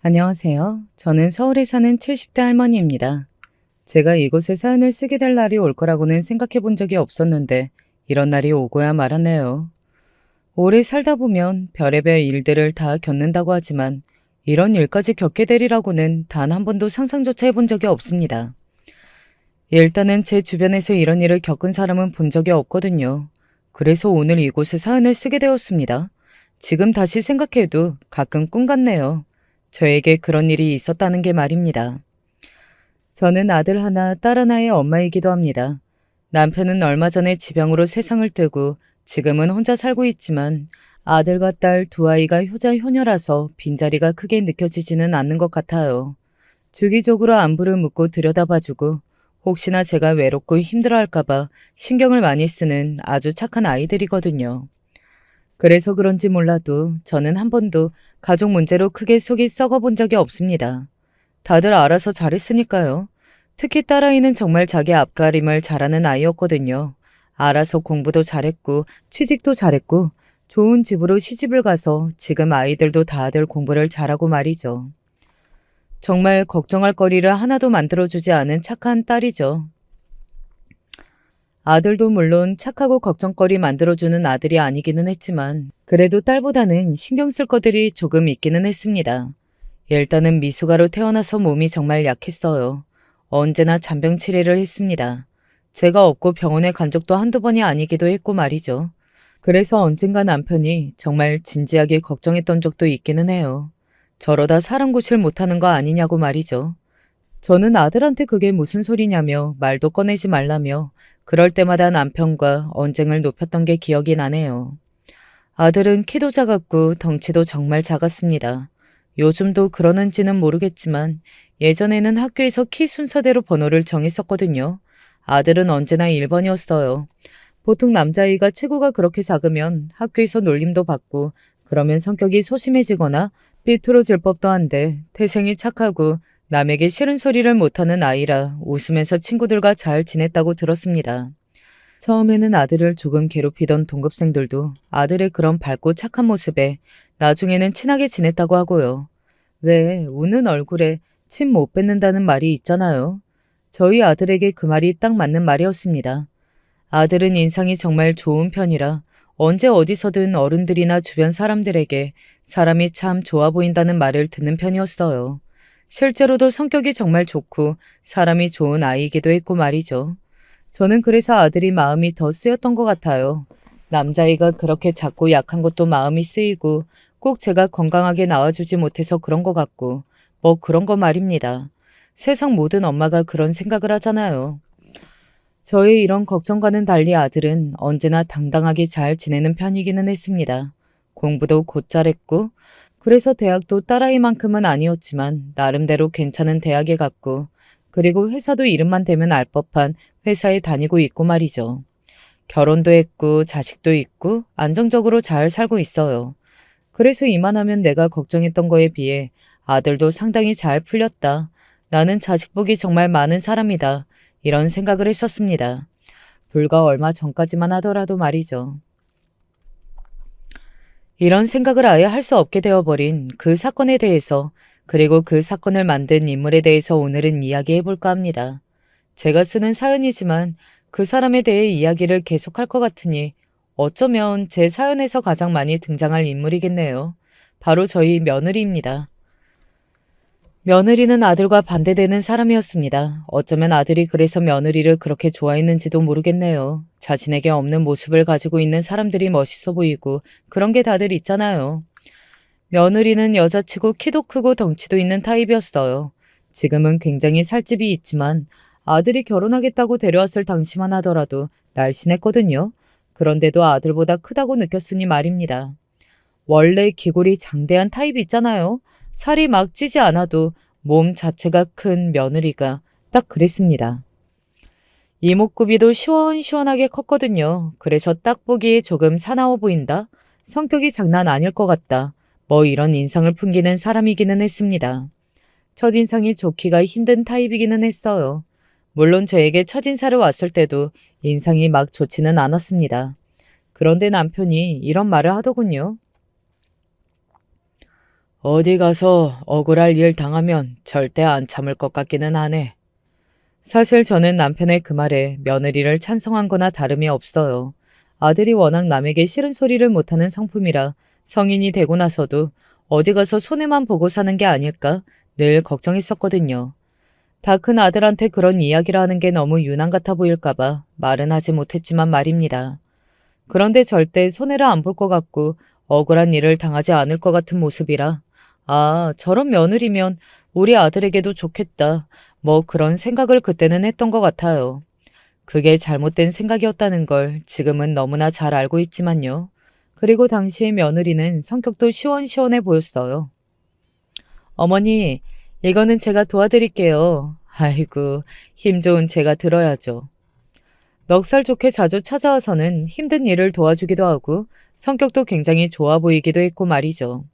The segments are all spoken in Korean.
안녕하세요. 저는 서울에 사는 70대 할머니입니다. 제가 이곳에 사연을 쓰게 될 날이 올 거라고는 생각해 본 적이 없었는데 이런 날이 오고야 말았네요. 오래 살다 보면 별의별 일들을 다 겪는다고 하지만 이런 일까지 겪게 되리라고는 단 한 번도 상상조차 해본 적이 없습니다. 일단은 제 주변에서 이런 일을 겪은 사람은 본 적이 없거든요. 그래서 오늘 이곳에 사연을 쓰게 되었습니다. 지금 다시 생각해도 가끔 꿈 같네요. 저에게 그런 일이 있었다는 게 말입니다. 저는 아들 하나, 딸 하나의 엄마이기도 합니다. 남편은 얼마 전에 지병으로 세상을 뜨고 지금은 혼자 살고 있지만 아들과 딸 두 아이가 효자 효녀라서 빈자리가 크게 느껴지지는 않는 것 같아요. 주기적으로 안부를 묻고 들여다봐주고 혹시나 제가 외롭고 힘들어할까봐 신경을 많이 쓰는 아주 착한 아이들이거든요. 그래서 그런지 몰라도 저는 한 번도 가족 문제로 크게 속이 썩어본 적이 없습니다. 다들 알아서 잘했으니까요. 특히 딸아이는 정말 자기 앞가림을 잘하는 아이였거든요. 알아서 공부도 잘했고 취직도 잘했고 좋은 집으로 시집을 가서 지금 아이들도 다들 공부를 잘하고 말이죠. 정말 걱정할 거리를 하나도 만들어주지 않은 착한 딸이죠. 아들도 물론 착하고 걱정거리 만들어주는 아들이 아니기는 했지만 그래도 딸보다는 신경 쓸 것들이 조금 있기는 했습니다. 일단은 미숙아로 태어나서 몸이 정말 약했어요. 언제나 잔병 치레를 했습니다. 제가 없고 병원에 간 적도 한두 번이 아니기도 했고 말이죠. 그래서 언젠가 남편이 정말 진지하게 걱정했던 적도 있기는 해요. 저러다 사람 구실 못하는 거 아니냐고 말이죠. 저는 아들한테 그게 무슨 소리냐며 말도 꺼내지 말라며 그럴 때마다 남편과 언쟁을 높였던 게 기억이 나네요. 아들은 키도 작았고 덩치도 정말 작았습니다. 요즘도 그러는지는 모르겠지만 예전에는 학교에서 키 순서대로 번호를 정했었거든요. 아들은 언제나 1번이었어요. 보통 남자아이가 체구가 그렇게 작으면 학교에서 놀림도 받고 그러면 성격이 소심해지거나 삐뚤어질 법도 한데 태생이 착하고 남에게 싫은 소리를 못하는 아이라 웃으면서 친구들과 잘 지냈다고 들었습니다. 처음에는 아들을 조금 괴롭히던 동급생들도 아들의 그런 밝고 착한 모습에 나중에는 친하게 지냈다고 하고요. 왜 우는 얼굴에 침 못 뱉는다는 말이 있잖아요. 저희 아들에게 그 말이 딱 맞는 말이었습니다. 아들은 인상이 정말 좋은 편이라 언제 어디서든 어른들이나 주변 사람들에게 사람이 참 좋아 보인다는 말을 듣는 편이었어요. 실제로도 성격이 정말 좋고 사람이 좋은 아이이기도 했고 말이죠. 저는 그래서 아들이 마음이 더 쓰였던 것 같아요. 남자아이가 그렇게 작고 약한 것도 마음이 쓰이고 꼭 제가 건강하게 낳아주지 못해서 그런 것 같고 뭐 그런 거 말입니다. 세상 모든 엄마가 그런 생각을 하잖아요. 저의 이런 걱정과는 달리 아들은 언제나 당당하게 잘 지내는 편이기는 했습니다. 공부도 곧 잘했고 그래서 대학도 딸아이만큼은 아니었지만 나름대로 괜찮은 대학에 갔고 그리고 회사도 이름만 대면 알 법한 회사에 다니고 있고 말이죠. 결혼도 했고 자식도 있고 안정적으로 잘 살고 있어요. 그래서 이만하면 내가 걱정했던 거에 비해 아들도 상당히 잘 풀렸다. 나는 자식 복이 정말 많은 사람이다. 이런 생각을 했었습니다. 불과 얼마 전까지만 하더라도 말이죠. 이런 생각을 아예 할 수 없게 되어버린 그 사건에 대해서 그리고 그 사건을 만든 인물에 대해서 오늘은 이야기해 볼까 합니다. 제가 쓰는 사연이지만 그 사람에 대해 이야기를 계속할 것 같으니 어쩌면 제 사연에서 가장 많이 등장할 인물이겠네요. 바로 저희 며느리입니다. 며느리는 아들과 반대되는 사람이었습니다. 어쩌면 아들이 그래서 며느리를 그렇게 좋아했는지도 모르겠네요. 자신에게 없는 모습을 가지고 있는 사람들이 멋있어 보이고 그런 게 다들 있잖아요. 며느리는 여자치고 키도 크고 덩치도 있는 타입이었어요. 지금은 굉장히 살집이 있지만 아들이 결혼하겠다고 데려왔을 당시만 하더라도 날씬했거든요. 그런데도 아들보다 크다고 느꼈으니 말입니다. 원래 기골이 장대한 타입이 있잖아요. 살이 막 찌지 않아도 몸 자체가 큰 며느리가 딱 그랬습니다. 이목구비도 시원시원하게 컸거든요. 그래서 딱 보기에 조금 사나워 보인다. 성격이 장난 아닐 것 같다. 뭐 이런 인상을 풍기는 사람이기는 했습니다. 첫인상이 좋기가 힘든 타입이기는 했어요. 물론 저에게 첫인사를 왔을 때도 인상이 막 좋지는 않았습니다. 그런데 남편이 이런 말을 하더군요. 어디 가서 억울할 일 당하면 절대 안 참을 것 같기는 하네. 사실 저는 남편의 그 말에 며느리를 찬성한 거나 다름이 없어요. 아들이 워낙 남에게 싫은 소리를 못하는 성품이라 성인이 되고 나서도 어디 가서 손해만 보고 사는 게 아닐까 늘 걱정했었거든요. 다 큰 아들한테 그런 이야기를 하는 게 너무 유난 같아 보일까봐 말은 하지 못했지만 말입니다. 그런데 절대 손해를 안 볼 것 같고 억울한 일을 당하지 않을 것 같은 모습이라 아, 저런 며느리면 우리 아들에게도 좋겠다. 뭐 그런 생각을 그때는 했던 것 같아요. 그게 잘못된 생각이었다는 걸 지금은 너무나 잘 알고 있지만요. 그리고 당시의 며느리는 성격도 시원시원해 보였어요. 어머니, 이거는 제가 도와드릴게요. 아이고, 힘 좋은 제가 들어야죠. 넉살 좋게 자주 찾아와서는 힘든 일을 도와주기도 하고 성격도 굉장히 좋아 보이기도 했고 말이죠.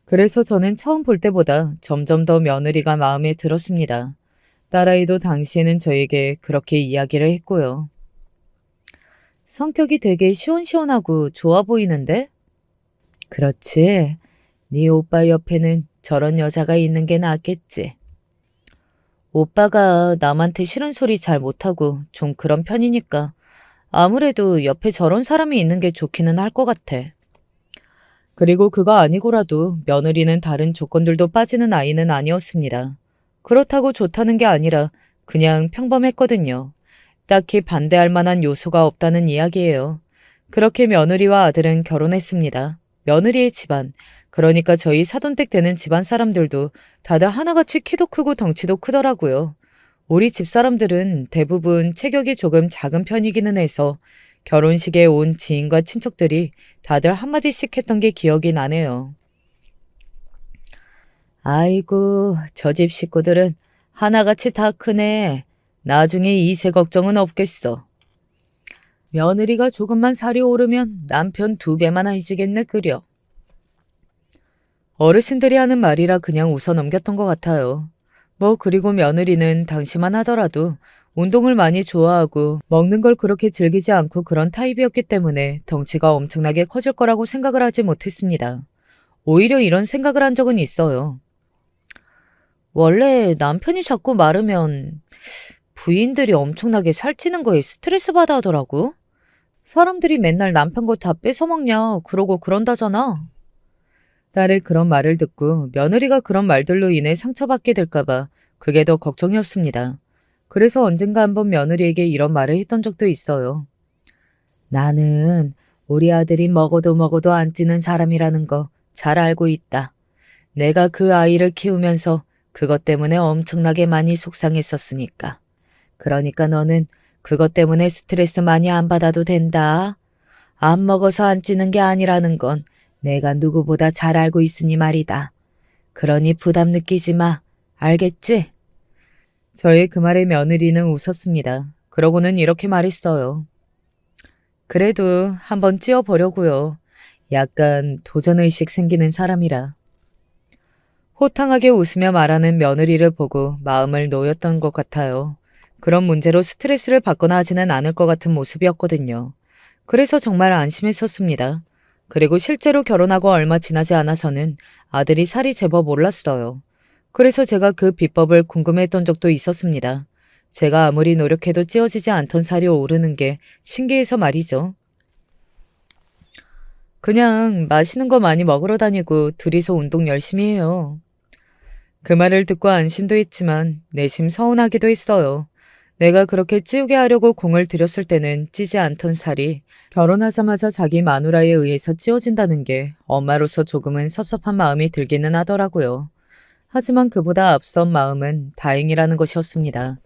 그래서 저는 처음 볼 때보다 점점 더 며느리가 마음에 들었습니다. 딸아이도 당시에는 저에게 그렇게 이야기를 했고요. 성격이 되게 시원시원하고 좋아 보이는데? 그렇지. 네 오빠 옆에는 저런 여자가 있는 게 낫겠지. 오빠가 남한테 싫은 소리 잘 못하고 좀 그런 편이니까 아무래도 옆에 저런 사람이 있는 게 좋기는 할 것 같아. 그리고 그거 아니고라도 며느리는 다른 조건들도 빠지는 아이는 아니었습니다. 그렇다고 좋다는 게 아니라 그냥 평범했거든요. 딱히 반대할 만한 요소가 없다는 이야기예요. 그렇게 며느리와 아들은 결혼했습니다. 며느리의 집안, 그러니까 저희 사돈댁 되는 집안 사람들도 다들 하나같이 키도 크고 덩치도 크더라고요. 우리 집 사람들은 대부분 체격이 조금 작은 편이기는 해서 결혼식에 온 지인과 친척들이 다들 한마디씩 했던 게 기억이 나네요. 아이고, 저 집 식구들은 하나같이 다 크네. 나중에 이세 걱정은 없겠어. 며느리가 조금만 살이 오르면 남편 두 배만 하시겠네 그려. 어르신들이 하는 말이라 그냥 웃어 넘겼던 것 같아요. 뭐 그리고 며느리는 당시만 하더라도 운동을 많이 좋아하고 먹는 걸 그렇게 즐기지 않고 그런 타입이었기 때문에 덩치가 엄청나게 커질 거라고 생각을 하지 못했습니다. 오히려 이런 생각을 한 적은 있어요. 원래 남편이 자꾸 마르면 부인들이 엄청나게 살찌는 거에 스트레스 받아 하더라고. 사람들이 맨날 남편 거 다 뺏어먹냐 그러고 그런다잖아. 딸의 그런 말을 듣고 며느리가 그런 말들로 인해 상처받게 될까봐 그게 더 걱정이었습니다. 그래서 언젠가 한번 며느리에게 이런 말을 했던 적도 있어요. 나는 우리 아들이 먹어도 먹어도 안 찌는 사람이라는 거 잘 알고 있다. 내가 그 아이를 키우면서 그것 때문에 엄청나게 많이 속상했었으니까. 그러니까 너는 그것 때문에 스트레스 많이 안 받아도 된다. 안 먹어서 안 찌는 게 아니라는 건 내가 누구보다 잘 알고 있으니 말이다. 그러니 부담 느끼지 마. 알겠지? 저의 그 말에 며느리는 웃었습니다. 그러고는 이렇게 말했어요. 그래도 한번 찌어보려고요. 약간 도전의식 생기는 사람이라. 호탕하게 웃으며 말하는 며느리를 보고 마음을 놓였던 것 같아요. 그런 문제로 스트레스를 받거나 하지는 않을 것 같은 모습이었거든요. 그래서 정말 안심했었습니다. 그리고 실제로 결혼하고 얼마 지나지 않아서는 아들이 살이 제법 올랐어요. 그래서 제가 그 비법을 궁금해했던 적도 있었습니다. 제가 아무리 노력해도 찌어지지 않던 살이 오르는 게 신기해서 말이죠. 그냥 맛있는 거 많이 먹으러 다니고 둘이서 운동 열심히 해요. 그 말을 듣고 안심도 했지만 내심 서운하기도 했어요. 내가 그렇게 찌우게 하려고 공을 들였을 때는 찌지 않던 살이 결혼하자마자 자기 마누라에 의해서 찌워진다는 게 엄마로서 조금은 섭섭한 마음이 들기는 하더라고요. 하지만 그보다 앞선 마음은 다행이라는 것이었습니다.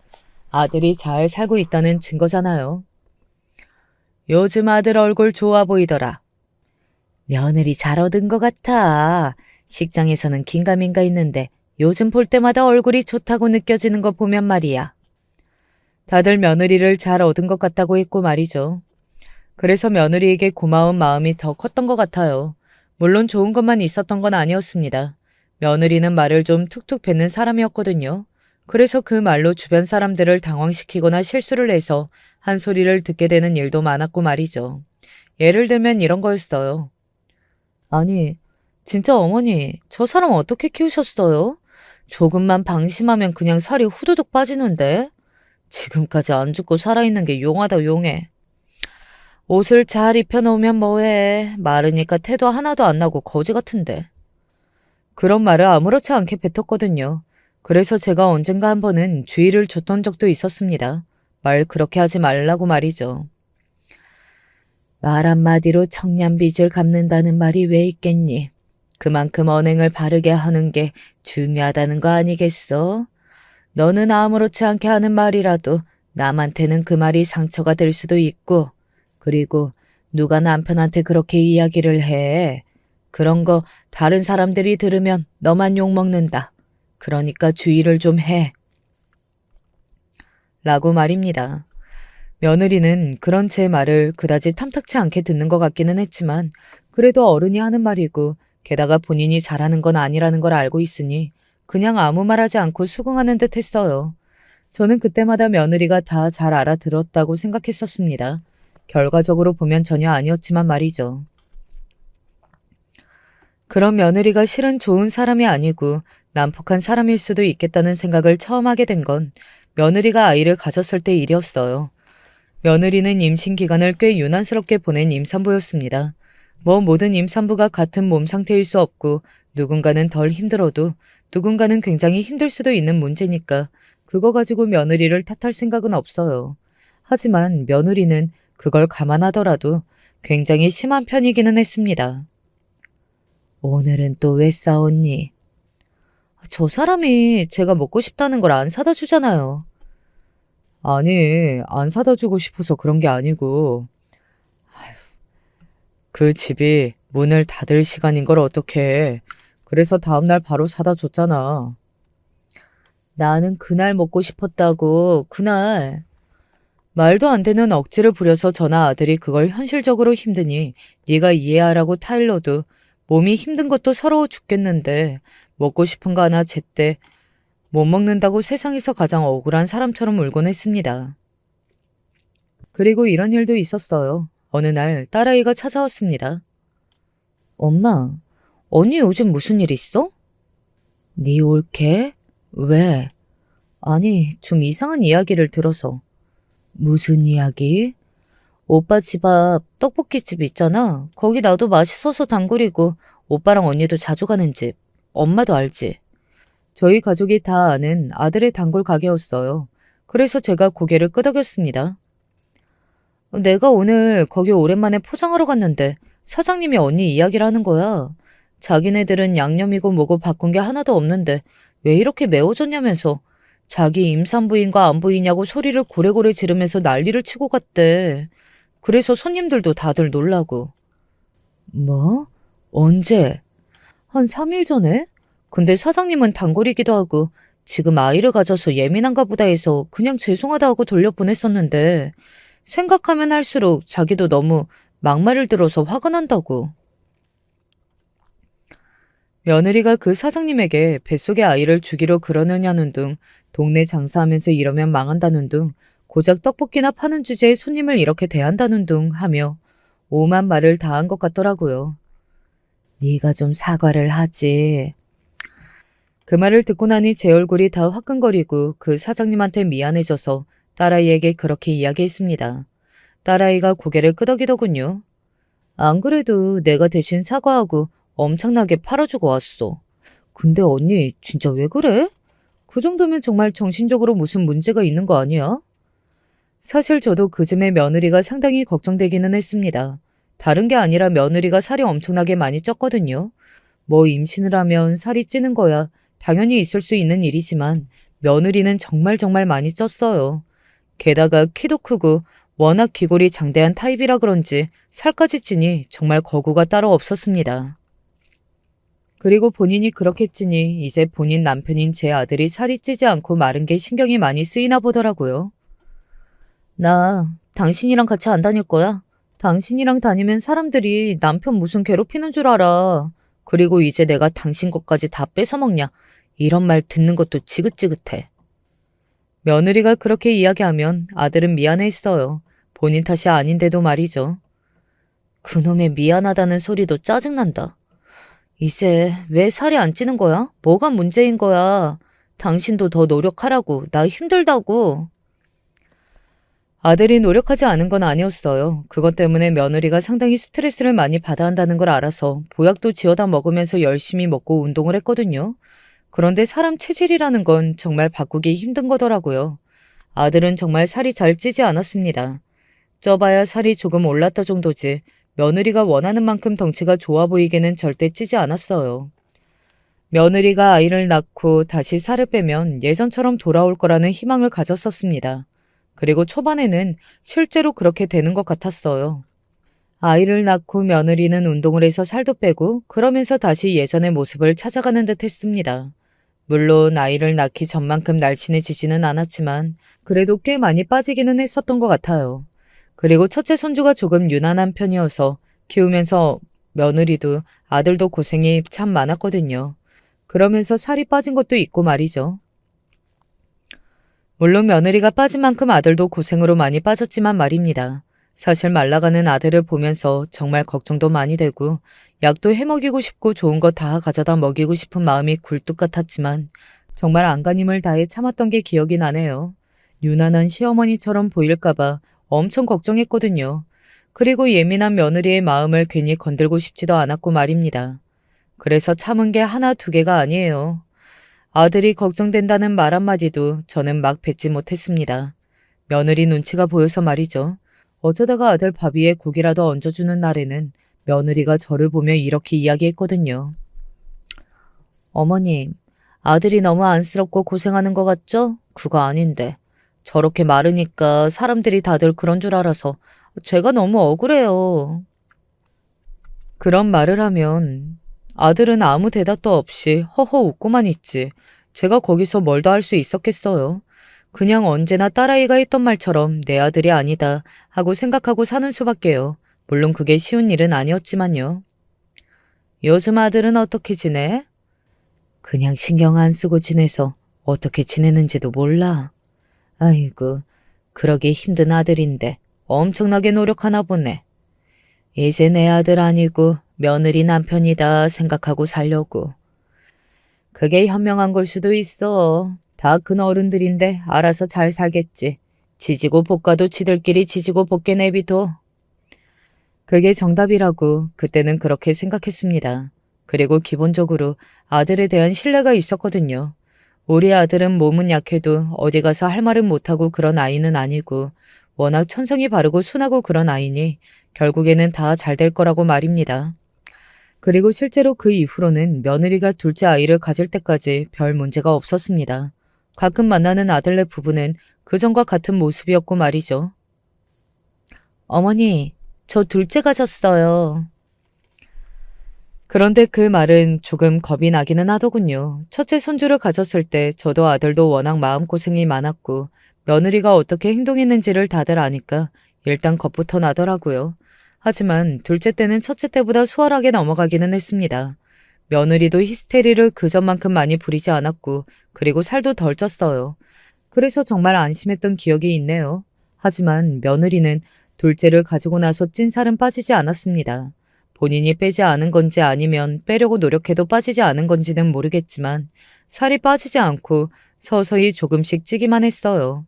아들이 잘 살고 있다는 증거잖아요. 요즘 아들 얼굴 좋아 보이더라. 며느리 잘 얻은 것 같아. 식장에서는 긴가민가 있는데 요즘 볼 때마다 얼굴이 좋다고 느껴지는 거 보면 말이야. 다들 며느리를 잘 얻은 것 같다고 했고 말이죠. 그래서 며느리에게 고마운 마음이 더 컸던 것 같아요. 물론 좋은 것만 있었던 건 아니었습니다. 며느리는 말을 좀 툭툭 뱉는 사람이었거든요. 그래서 그 말로 주변 사람들을 당황시키거나 실수를 해서 한 소리를 듣게 되는 일도 많았고 말이죠. 예를 들면 이런 거였어요. 아니, 진짜 어머니, 저 사람 어떻게 키우셨어요? 조금만 방심하면 그냥 살이 후두둑 빠지는데? 지금까지 안 죽고 살아있는 게 용하다 용해. 옷을 잘 입혀놓으면 뭐해. 마르니까 태도 하나도 안 나고 거지 같은데. 그런 말을 아무렇지 않게 뱉었거든요. 그래서 제가 언젠가 한 번은 주의를 줬던 적도 있었습니다. 말 그렇게 하지 말라고 말이죠. 말 한마디로 청년빚을 갚는다는 말이 왜 있겠니? 그만큼 언행을 바르게 하는 게 중요하다는 거 아니겠어? 너는 아무렇지 않게 하는 말이라도 남한테는 그 말이 상처가 될 수도 있고, 그리고 누가 남편한테 그렇게 이야기를 해. 그런 거 다른 사람들이 들으면 너만 욕먹는다. 그러니까 주의를 좀 해. 라고 말입니다. 며느리는 그런 제 말을 그다지 탐탁치 않게 듣는 것 같기는 했지만 그래도 어른이 하는 말이고 게다가 본인이 잘하는 건 아니라는 걸 알고 있으니 그냥 아무 말하지 않고 수긍하는 듯 했어요. 저는 그때마다 며느리가 다 잘 알아들었다고 생각했었습니다. 결과적으로 보면 전혀 아니었지만 말이죠. 그런 며느리가 실은 좋은 사람이 아니고 난폭한 사람일 수도 있겠다는 생각을 처음 하게 된 건 며느리가 아이를 가졌을 때 일이었어요. 며느리는 임신 기간을 꽤 유난스럽게 보낸 임산부였습니다. 뭐 모든 임산부가 같은 몸 상태일 수 없고 누군가는 덜 힘들어도 누군가는 굉장히 힘들 수도 있는 문제니까 그거 가지고 며느리를 탓할 생각은 없어요. 하지만 며느리는 그걸 감안하더라도 굉장히 심한 편이기는 했습니다. 오늘은 또 왜 싸웠니? 저 사람이 제가 먹고 싶다는 걸 안 사다 주잖아요. 아니, 안 사다 주고 싶어서 그런 게 아니고, 그 집이 문을 닫을 시간인 걸 어떡해. 그래서 다음날 바로 사다 줬잖아. 나는 그날 먹고 싶었다고, 그날. 말도 안 되는 억지를 부려서 저나 아들이 그걸 현실적으로 힘드니 네가 이해하라고 타일러도 몸이 힘든 것도 서러워 죽겠는데 먹고 싶은 거 하나 제때 못 먹는다고 세상에서 가장 억울한 사람처럼 울곤 했습니다. 그리고 이런 일도 있었어요. 어느 날 딸아이가 찾아왔습니다. 엄마, 언니 요즘 무슨 일 있어? 네 올케? 왜? 아니, 좀 이상한 이야기를 들어서. 무슨 이야기? 오빠 집 앞 떡볶이집 있잖아. 거기 나도 맛있어서 단골이고 오빠랑 언니도 자주 가는 집. 엄마도 알지? 저희 가족이 다 아는 아들의 단골 가게였어요. 그래서 제가 고개를 끄덕였습니다. 내가 오늘 거기 오랜만에 포장하러 갔는데 사장님이 언니 이야기를 하는 거야. 자기네들은 양념이고 뭐고 바꾼 게 하나도 없는데 왜 이렇게 매워졌냐면서 자기 임산부인가 안 부이냐고 소리를 고래고래 지르면서 난리를 치고 갔대. 그래서 손님들도 다들 놀라고. 뭐? 언제? 한 3일 전에? 근데 사장님은 단골이기도 하고 지금 아이를 가져서 예민한가 보다 해서 그냥 죄송하다 하고 돌려보냈었는데 생각하면 할수록 자기도 너무 막말을 들어서 화가 난다고. 며느리가 그 사장님에게 뱃속의 아이를 주기로 그러느냐는 등 동네 장사하면서 이러면 망한다는 등 고작 떡볶이나 파는 주제에 손님을 이렇게 대한다는 등 하며 오만 말을 다 한 것 같더라고요. 네가 좀 사과를 하지. 그 말을 듣고 나니 제 얼굴이 다 화끈거리고 그 사장님한테 미안해져서 딸아이에게 그렇게 이야기했습니다. 딸아이가 고개를 끄덕이더군요. 안 그래도 내가 대신 사과하고 엄청나게 팔아주고 왔어. 근데 언니 진짜 왜 그래? 그 정도면 정말 정신적으로 무슨 문제가 있는 거 아니야? 사실 저도 그쯤에 며느리가 상당히 걱정되기는 했습니다. 다른 게 아니라 며느리가 살이 엄청나게 많이 쪘거든요. 뭐 임신을 하면 살이 찌는 거야 당연히 있을 수 있는 일이지만 며느리는 정말 많이 쪘어요. 게다가 키도 크고 워낙 기골이 장대한 타입이라 그런지 살까지 찌니 정말 거구가 따로 없었습니다. 그리고 본인이 그렇게 찌니 이제 본인 남편인 제 아들이 살이 찌지 않고 마른 게 신경이 많이 쓰이나 보더라고요. 나 당신이랑 같이 안 다닐 거야. 당신이랑 다니면 사람들이 남편 무슨 괴롭히는 줄 알아. 그리고 이제 내가 당신 것까지 다 뺏어먹냐. 이런 말 듣는 것도 지긋지긋해. 며느리가 그렇게 이야기하면 아들은 미안해했어요. 본인 탓이 아닌데도 말이죠. 그놈의 미안하다는 소리도 짜증난다. 이제 왜 살이 안 찌는 거야? 뭐가 문제인 거야? 당신도 더 노력하라고. 나 힘들다고. 아들이 노력하지 않은 건 아니었어요. 그것 때문에 며느리가 상당히 스트레스를 많이 받아 한다는 걸 알아서 보약도 지어다 먹으면서 열심히 먹고 운동을 했거든요. 그런데 사람 체질이라는 건 정말 바꾸기 힘든 거더라고요. 아들은 정말 살이 잘 찌지 않았습니다. 쪄봐야 살이 조금 올랐다 정도지 며느리가 원하는 만큼 덩치가 좋아 보이게는 절대 찌지 않았어요. 며느리가 아이를 낳고 다시 살을 빼면 예전처럼 돌아올 거라는 희망을 가졌었습니다. 그리고 초반에는 실제로 그렇게 되는 것 같았어요. 아이를 낳고 며느리는 운동을 해서 살도 빼고 그러면서 다시 예전의 모습을 찾아가는 듯 했습니다. 물론 아이를 낳기 전만큼 날씬해지지는 않았지만 그래도 꽤 많이 빠지기는 했었던 것 같아요. 그리고 첫째 손주가 조금 유난한 편이어서 키우면서 며느리도 아들도 고생이 참 많았거든요. 그러면서 살이 빠진 것도 있고 말이죠. 물론 며느리가 빠진 만큼 아들도 고생으로 많이 빠졌지만 말입니다. 사실 말라가는 아들을 보면서 정말 걱정도 많이 되고 약도 해먹이고 싶고 좋은 거 다 가져다 먹이고 싶은 마음이 굴뚝 같았지만 정말 안간힘을 다해 참았던 게 기억이 나네요. 유난한 시어머니처럼 보일까봐 엄청 걱정했거든요. 그리고 예민한 며느리의 마음을 괜히 건들고 싶지도 않았고 말입니다. 그래서 참은 게 하나 두 개가 아니에요. 아들이 걱정된다는 말 한마디도 저는 막 뱉지 못했습니다. 며느리 눈치가 보여서 말이죠. 어쩌다가 아들 밥 위에 고기라도 얹어주는 날에는 며느리가 저를 보며 이렇게 이야기했거든요. 어머님, 아들이 너무 안쓰럽고 고생하는 것 같죠? 그거 아닌데. 저렇게 마르니까 사람들이 다들 그런 줄 알아서 제가 너무 억울해요. 그런 말을 하면 아들은 아무 대답도 없이 허허 웃고만 있지. 제가 거기서 뭘 더 할 수 있었겠어요. 그냥 언제나 딸아이가 했던 말처럼 내 아들이 아니다 하고 생각하고 사는 수밖에요. 물론 그게 쉬운 일은 아니었지만요. 요즘 아들은 어떻게 지내? 그냥 신경 안 쓰고 지내서 어떻게 지내는지도 몰라. 아이고, 그러기 힘든 아들인데 엄청나게 노력하나 보네. 이제 내 아들 아니고 며느리 남편이다 생각하고 살려고. 그게 현명한 걸 수도 있어. 다 큰 어른들인데 알아서 잘 살겠지. 지지고 볶아도 지들끼리 지지고 볶게 내비둬. 그게 정답이라고 그때는 그렇게 생각했습니다. 그리고 기본적으로 아들에 대한 신뢰가 있었거든요. 우리 아들은 몸은 약해도 어디 가서 할 말은 못하고 그런 아이는 아니고 워낙 천성이 바르고 순하고 그런 아이니 결국에는 다 잘 될 거라고 말입니다. 그리고 실제로 그 이후로는 며느리가 둘째 아이를 가질 때까지 별 문제가 없었습니다. 가끔 만나는 아들네 부부는 그전과 같은 모습이었고 말이죠. 어머니, 저 둘째 가졌어요. 그런데 그 말은 조금 겁이 나기는 하더군요. 첫째 손주를 가졌을 때 저도 아들도 워낙 마음고생이 많았고 며느리가 어떻게 행동했는지를 다들 아니까 일단 겁부터 나더라고요. 하지만 둘째 때는 첫째 때보다 수월하게 넘어가기는 했습니다. 며느리도 히스테리를 그전만큼 많이 부리지 않았고 그리고 살도 덜 쪘어요. 그래서 정말 안심했던 기억이 있네요. 하지만 며느리는 둘째를 가지고 나서 찐 살은 빠지지 않았습니다. 본인이 빼지 않은 건지 아니면 빼려고 노력해도 빠지지 않은 건지는 모르겠지만 살이 빠지지 않고 서서히 조금씩 찌기만 했어요.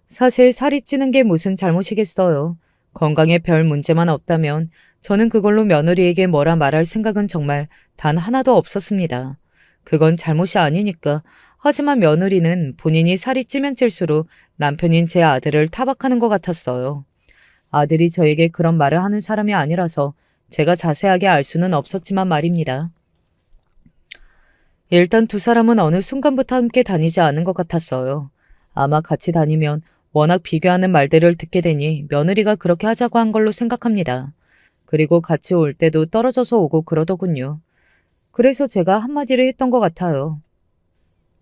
사실 살이 찌는 게 무슨 잘못이겠어요. 건강에 별 문제만 없다면 저는 그걸로 며느리에게 뭐라 말할 생각은 정말 단 하나도 없었습니다. 그건 잘못이 아니니까. 하지만 며느리는 본인이 살이 찌면 찔수록 남편인 제 아들을 타박하는 것 같았어요. 아들이 저에게 그런 말을 하는 사람이 아니라서 제가 자세하게 알 수는 없었지만 말입니다. 일단 두 사람은 어느 순간부터 함께 다니지 않은 것 같았어요. 아마 같이 다니면 워낙 비교하는 말들을 듣게 되니 며느리가 그렇게 하자고 한 걸로 생각합니다. 그리고 같이 올 때도 떨어져서 오고 그러더군요. 그래서 제가 한마디를 했던 것 같아요.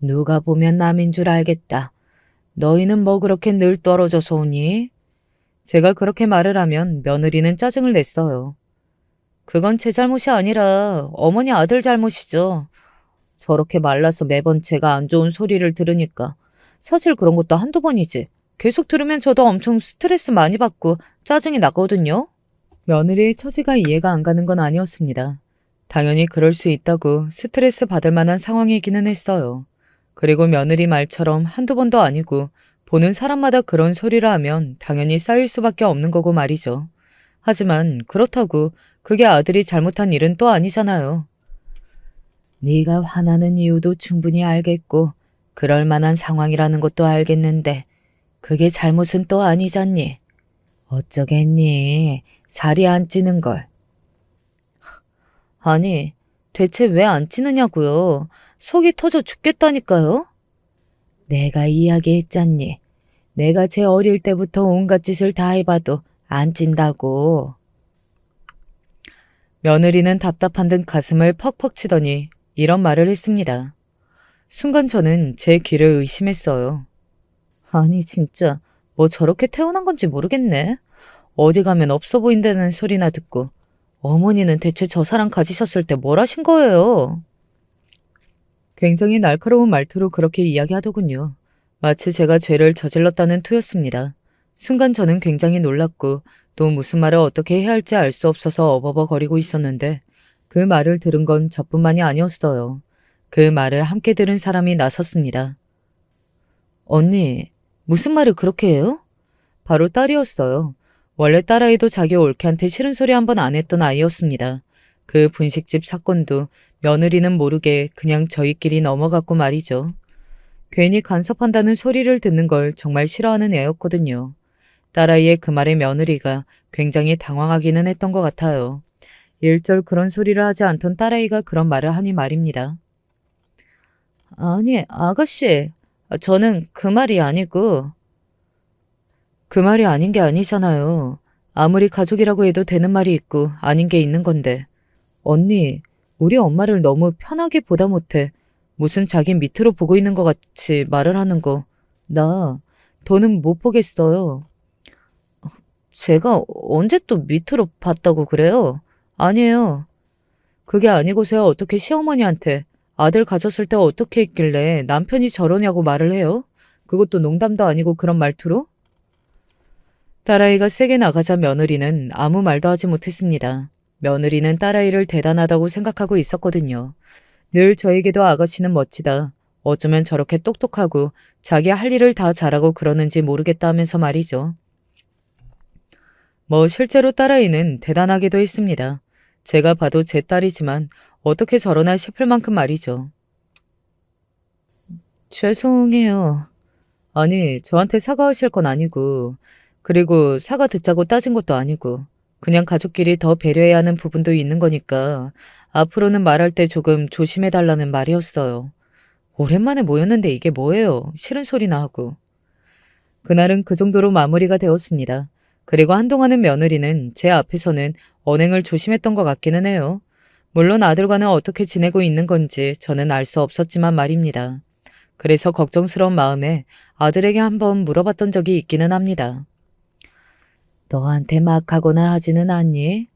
누가 보면 남인 줄 알겠다. 너희는 뭐 그렇게 늘 떨어져서 오니? 제가 그렇게 말을 하면 며느리는 짜증을 냈어요. 그건 제 잘못이 아니라 어머니 아들 잘못이죠. 저렇게 말라서 매번 제가 안 좋은 소리를 들으니까. 사실 그런 것도 한두 번이지. 계속 들으면 저도 엄청 스트레스 많이 받고 짜증이 나거든요. 며느리의 처지가 이해가 안 가는 건 아니었습니다. 당연히 그럴 수 있다고 스트레스 받을 만한 상황이기는 했어요. 그리고 며느리 말처럼 한두 번도 아니고 보는 사람마다 그런 소리를 하면 당연히 쌓일 수밖에 없는 거고 말이죠. 하지만 그렇다고 그게 아들이 잘못한 일은 또 아니잖아요. 네가 화나는 이유도 충분히 알겠고 그럴 만한 상황이라는 것도 알겠는데 그게 잘못은 또 아니잖니. 어쩌겠니? 살이 안 찌는 걸. 아니, 대체 왜 안 찌느냐고요? 속이 터져 죽겠다니까요? 내가 이야기했잖니. 내가 제 어릴 때부터 온갖 짓을 다 해봐도 안 찐다고. 며느리는 답답한 듯 가슴을 퍽퍽 치더니 이런 말을 했습니다. 순간 저는 제 귀를 의심했어요. 아니 진짜 뭐 저렇게 태어난 건지 모르겠네. 어디 가면 없어 보인다는 소리나 듣고 어머니는 대체 저 사람 가지셨을 때 뭘 하신 거예요? 굉장히 날카로운 말투로 그렇게 이야기하더군요. 마치 제가 죄를 저질렀다는 투였습니다. 순간 저는 굉장히 놀랐고 또 무슨 말을 어떻게 해야 할지 알 수 없어서 어버버거리고 있었는데 그 말을 들은 건 저뿐만이 아니었어요. 그 말을 함께 들은 사람이 나섰습니다. 언니, 무슨 말을 그렇게 해요? 바로 딸이었어요. 원래 딸아이도 자기 올케한테 싫은 소리 한 번 안 했던 아이였습니다. 그 분식집 사건도 며느리는 모르게 그냥 저희끼리 넘어갔고 말이죠. 괜히 간섭한다는 소리를 듣는 걸 정말 싫어하는 애였거든요. 딸아이의 그 말에 며느리가 굉장히 당황하기는 했던 것 같아요. 일절 그런 소리를 하지 않던 딸아이가 그런 말을 하니 말입니다. 아니, 아가씨, 저는 그 말이 아니고. 그 말이 아닌 게 아니잖아요. 아무리 가족이라고 해도 되는 말이 있고 아닌 게 있는 건데. 언니, 우리 엄마를 너무 편하게 보다 못해 무슨 자기 밑으로 보고 있는 것 같이 말을 하는 거. 나 더는 못 보겠어요. 제가 언제 또 밑으로 봤다고 그래요? 아니에요. 그게 아니고서야 어떻게 시어머니한테 아들 가졌을 때 어떻게 했길래 남편이 저러냐고 말을 해요? 그것도 농담도 아니고 그런 말투로? 딸아이가 세게 나가자 며느리는 아무 말도 하지 못했습니다. 며느리는 딸아이를 대단하다고 생각하고 있었거든요. 늘 저에게도 아가씨는 멋지다. 어쩌면 저렇게 똑똑하고 자기 할 일을 다 잘하고 그러는지 모르겠다 하면서 말이죠. 뭐 실제로 딸아이는 대단하기도 했습니다. 제가 봐도 제 딸이지만 어떻게 저러나 싶을 만큼 말이죠. 죄송해요. 아니, 저한테 사과하실 건 아니고, 그리고 사과 듣자고 따진 것도 아니고, 그냥 가족끼리 더 배려해야 하는 부분도 있는 거니까, 앞으로는 말할 때 조금 조심해달라는 말이었어요. 오랜만에 모였는데 이게 뭐예요? 싫은 소리나 하고. 그날은 그 정도로 마무리가 되었습니다. 그리고 한동안은 며느리는 제 앞에서는 언행을 조심했던 것 같기는 해요. 물론 아들과는 어떻게 지내고 있는 건지 저는 알 수 없었지만 말입니다. 그래서 걱정스러운 마음에 아들에게 한번 물어봤던 적이 있기는 합니다. 너한테 막 하거나 하지는 않니?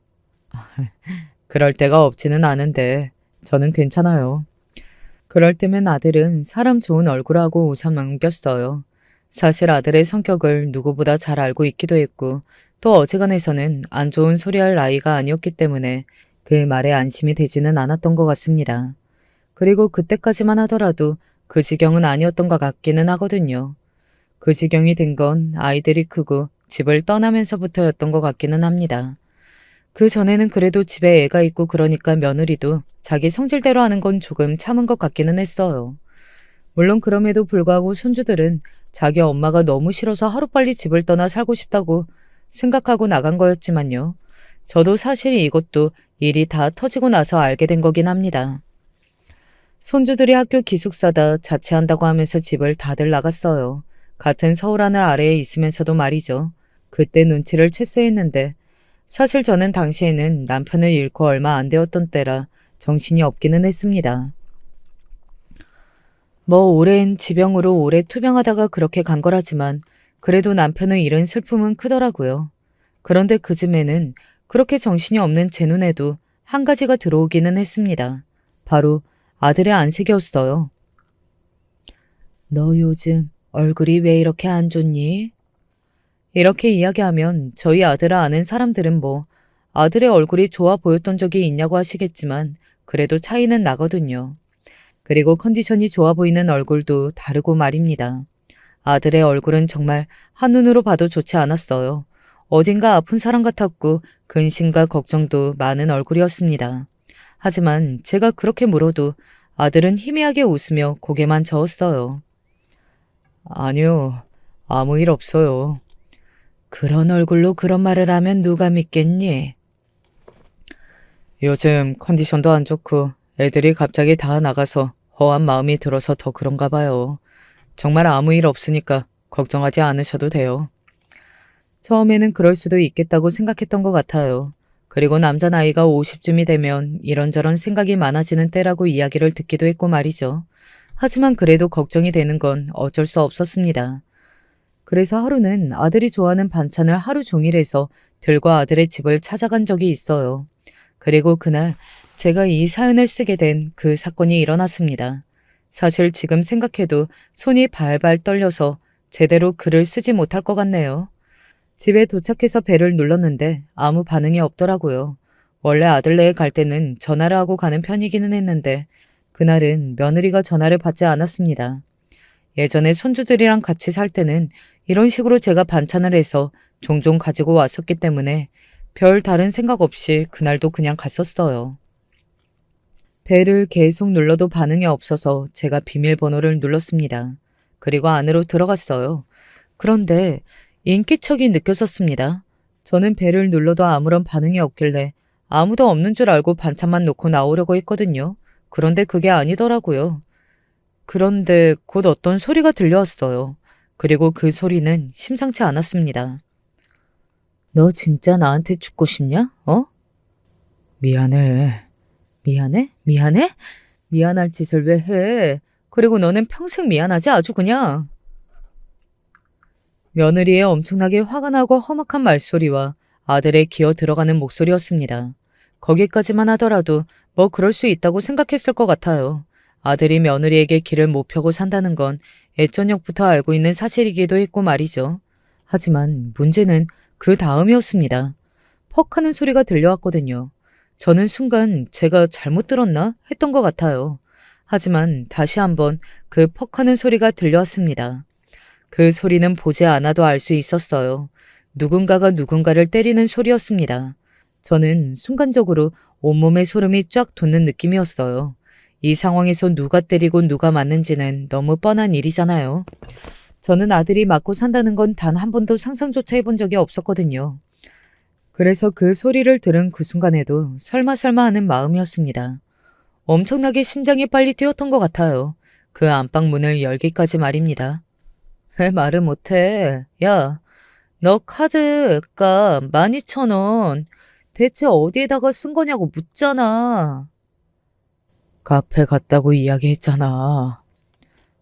그럴 때가 없지는 않은데 저는 괜찮아요. 그럴 때면 아들은 사람 좋은 얼굴하고 웃음 넘겼어요. 사실 아들의 성격을 누구보다 잘 알고 있기도 했고 또 어지간해서는 안 좋은 소리 할 나이가 아니었기 때문에 그 말에 안심이 되지는 않았던 것 같습니다. 그리고 그때까지만 하더라도 그 지경은 아니었던 것 같기는 하거든요. 그 지경이 된 건 아이들이 크고 집을 떠나면서부터였던 것 같기는 합니다. 그 전에는 그래도 집에 애가 있고 그러니까 며느리도 자기 성질대로 하는 건 조금 참은 것 같기는 했어요. 물론 그럼에도 불구하고 손주들은 자기 엄마가 너무 싫어서 하루빨리 집을 떠나 살고 싶다고 생각하고 나간 거였지만요. 저도 사실 이것도 일이 다 터지고 나서 알게 된 거긴 합니다. 손주들이 학교 기숙사다 자취한다고 하면서 집을 다들 나갔어요. 같은 서울 하늘 아래에 있으면서도 말이죠. 그때 눈치를 챘어야 했는데 사실 저는 당시에는 남편을 잃고 얼마 안 되었던 때라 정신이 없기는 했습니다. 뭐 오랜 지병으로 오래 투병하다가 그렇게 간 거라지만 그래도 남편을 잃은 슬픔은 크더라고요. 그런데 그쯤에는 그렇게 정신이 없는 제 눈에도 한 가지가 들어오기는 했습니다. 바로 아들의 안색이었어요. 너 요즘 얼굴이 왜 이렇게 안 좋니? 이렇게 이야기하면 저희 아들을 아는 사람들은 뭐 아들의 얼굴이 좋아 보였던 적이 있냐고 하시겠지만 그래도 차이는 나거든요. 그리고 컨디션이 좋아 보이는 얼굴도 다르고 말입니다. 아들의 얼굴은 정말 한눈으로 봐도 좋지 않았어요. 어딘가 아픈 사람 같았고 근심과 걱정도 많은 얼굴이었습니다. 하지만 제가 그렇게 물어도 아들은 희미하게 웃으며 고개만 저었어요. 아니요, 아무 일 없어요. 그런 얼굴로 그런 말을 하면 누가 믿겠니? 요즘 컨디션도 안 좋고 애들이 갑자기 다 나가서 허한 마음이 들어서 더 그런가 봐요. 정말 아무 일 없으니까 걱정하지 않으셔도 돼요. 처음에는 그럴 수도 있겠다고 생각했던 것 같아요. 그리고 남자 나이가 50쯤이 되면 이런저런 생각이 많아지는 때라고 이야기를 듣기도 했고 말이죠. 하지만 그래도 걱정이 되는 건 어쩔 수 없었습니다. 그래서 하루는 아들이 좋아하는 반찬을 하루 종일 해서 들과 아들의 집을 찾아간 적이 있어요. 그리고 그날 제가 이 사연을 쓰게 된 그 사건이 일어났습니다. 사실 지금 생각해도 손이 발발 떨려서 제대로 글을 쓰지 못할 것 같네요. 집에 도착해서 벨을 눌렀는데 아무 반응이 없더라고요. 원래 아들네에 갈 때는 전화를 하고 가는 편이기는 했는데 그날은 며느리가 전화를 받지 않았습니다. 예전에 손주들이랑 같이 살 때는 이런 식으로 제가 반찬을 해서 종종 가지고 왔었기 때문에 별 다른 생각 없이 그날도 그냥 갔었어요. 벨을 계속 눌러도 반응이 없어서 제가 비밀번호를 눌렀습니다. 그리고 안으로 들어갔어요. 그런데 인기척이 느껴졌습니다. 저는 벨을 눌러도 아무런 반응이 없길래 아무도 없는 줄 알고 반찬만 놓고 나오려고 했거든요. 그런데 그게 아니더라고요. 그런데 곧 어떤 소리가 들려왔어요. 그리고 그 소리는 심상치 않았습니다. 너 진짜 나한테 죽고 싶냐? 어? 미안해. 미안해? 미안해? 미안할 짓을 왜 해? 그리고 너는 평생 미안하지 아주 그냥. 며느리의 엄청나게 화가 나고 험악한 말소리와 아들의 기어 들어가는 목소리였습니다. 거기까지만 하더라도 뭐 그럴 수 있다고 생각했을 것 같아요. 아들이 며느리에게 길을 못 펴고 산다는 건 예전역부터 알고 있는 사실이기도 했고 말이죠. 하지만 문제는 그 다음이었습니다. 퍽 하는 소리가 들려왔거든요. 저는 순간 제가 잘못 들었나 했던 것 같아요. 하지만 다시 한번 그 퍽 하는 소리가 들려왔습니다. 그 소리는 보지 않아도 알 수 있었어요. 누군가가 누군가를 때리는 소리였습니다. 저는 순간적으로 온몸에 소름이 쫙 돋는 느낌이었어요. 이 상황에서 누가 때리고 누가 맞는지는 너무 뻔한 일이잖아요. 저는 아들이 맞고 산다는 건 단 한 번도 상상조차 해본 적이 없었거든요. 그래서 그 소리를 들은 그 순간에도 설마 하는 마음이었습니다. 엄청나게 심장이 빨리 뛰었던 것 같아요. 그 안방 문을 열기까지 말입니다. 왜 말을 못해? 야, 너 카드가 12,000원 대체 어디에다가 쓴 거냐고 묻잖아. 카페 갔다고 이야기했잖아.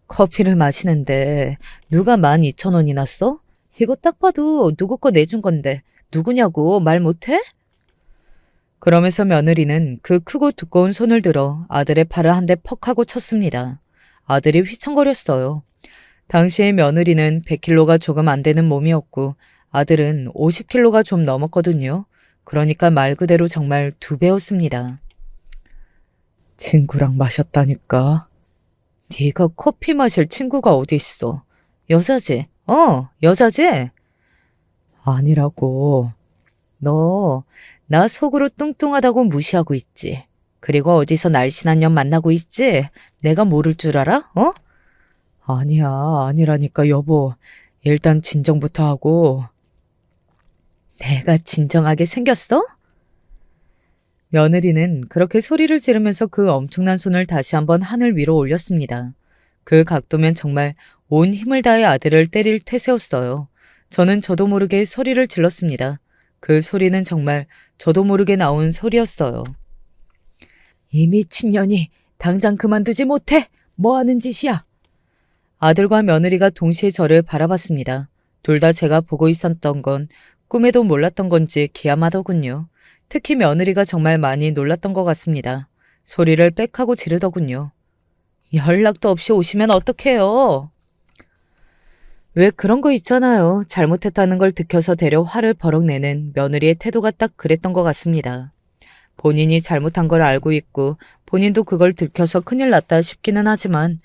커피를 마시는데 누가 12,000원이나 써? 이거 딱 봐도 누구 거 내준 건데 누구냐고 말 못해? 그러면서 며느리는 그 크고 두꺼운 손을 들어 아들의 팔을 한 대 퍽 하고 쳤습니다. 아들이 휘청거렸어요. 당시에 며느리는 100kg가 조금 안 되는 몸이었고 아들은 50kg가 좀 넘었거든요. 그러니까 말 그대로 정말 2배였습니다. 친구랑 마셨다니까. 네가 커피 마실 친구가 어디 있어? 여자지? 여자지? 아니라고. 너 나 속으로 뚱뚱하다고 무시하고 있지. 그리고 어디서 날씬한 년 만나고 있지? 내가 모를 줄 알아? 아니야, 아니라니까 여보. 일단 진정부터 하고. 내가 진정하게 생겼어? 며느리는 그렇게 소리를 지르면서 그 엄청난 손을 다시 한번 하늘 위로 올렸습니다. 그 각도면 정말 온 힘을 다해 아들을 때릴 태세였어요. 저는 저도 모르게 소리를 질렀습니다. 그 소리는 정말 저도 모르게 나온 소리였어요. 이 미친년이 당장 그만두지 못해! 뭐 하는 짓이야? 아들과 며느리가 동시에 저를 바라봤습니다. 둘 다 제가 보고 있었던 건 꿈에도 몰랐던 건지 기암하더군요. 특히 며느리가 정말 많이 놀랐던 것 같습니다. 소리를 빽하고 지르더군요. 연락도 없이 오시면 어떡해요? 왜 그런 거 있잖아요. 잘못했다는 걸 들켜서 되려 화를 버럭 내는 며느리의 태도가 딱 그랬던 것 같습니다. 본인이 잘못한 걸 알고 있고 본인도 그걸 들켜서 큰일 났다 싶기는 하지만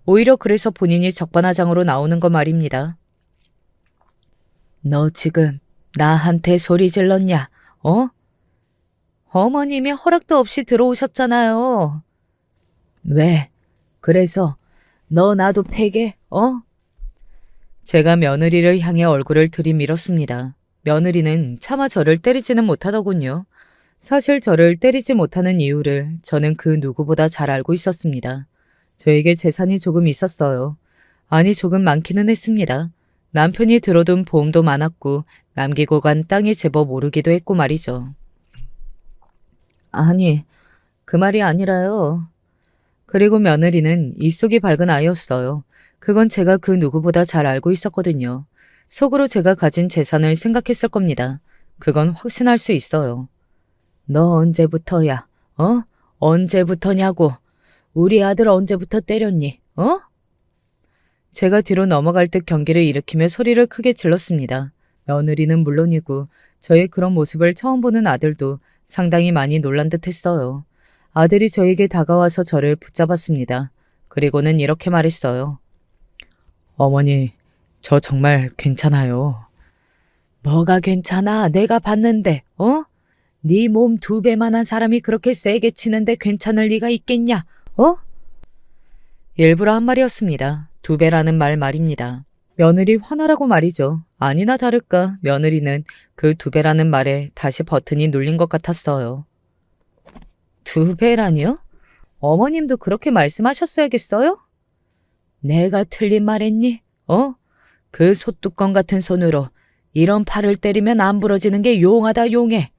오히려 그래서 본인이 적반하장으로 나오는 거 말입니다. 너 지금 나한테 소리 질렀냐? 어? 어머님이 허락도 없이 들어오셨잖아요. 왜? 그래서 너 나도 패게? 제가 며느리를 향해 얼굴을 들이밀었습니다. 며느리는 차마 저를 때리지는 못하더군요. 사실 저를 때리지 못하는 이유를 저는 그 누구보다 잘 알고 있었습니다. 저에게 재산이 조금 있었어요. 아니 조금 많기는 했습니다. 남편이 들어둔 보험도 많았고 남기고 간 땅이 제법 오르기도 했고 말이죠. 아니, 그 말이 아니라요. 그리고 며느리는 입속이 밝은 아이였어요. 그건 제가 그 누구보다 잘 알고 있었거든요. 속으로 제가 가진 재산을 생각했을 겁니다. 그건 확신할 수 있어요. 너 언제부터야? 언제부터냐고? 우리 아들 언제부터 때렸니? 제가 뒤로 넘어갈 듯 경기를 일으키며 소리를 크게 질렀습니다. 며느리는 물론이고 저의 그런 모습을 처음 보는 아들도 상당히 많이 놀란 듯 했어요. 아들이 저에게 다가와서 저를 붙잡았습니다. 그리고는 이렇게 말했어요. 어머니, 저 정말 괜찮아요. 뭐가 괜찮아? 내가 봤는데, 네 몸 2배만한 사람이 그렇게 세게 치는데 괜찮을 리가 있겠냐? 일부러 한 말이었습니다. 2배라는 말입니다. 며느리 화나라고 말이죠. 아니나 다를까 며느리는 그 2배라는 말에 다시 버튼이 눌린 것 같았어요. 2배라니요? 어머님도 그렇게 말씀하셨어야겠어요? 내가 틀린 말했니? 그 솥뚜껑 같은 손으로 이런 팔을 때리면 안 부러지는 게 용하다 용해.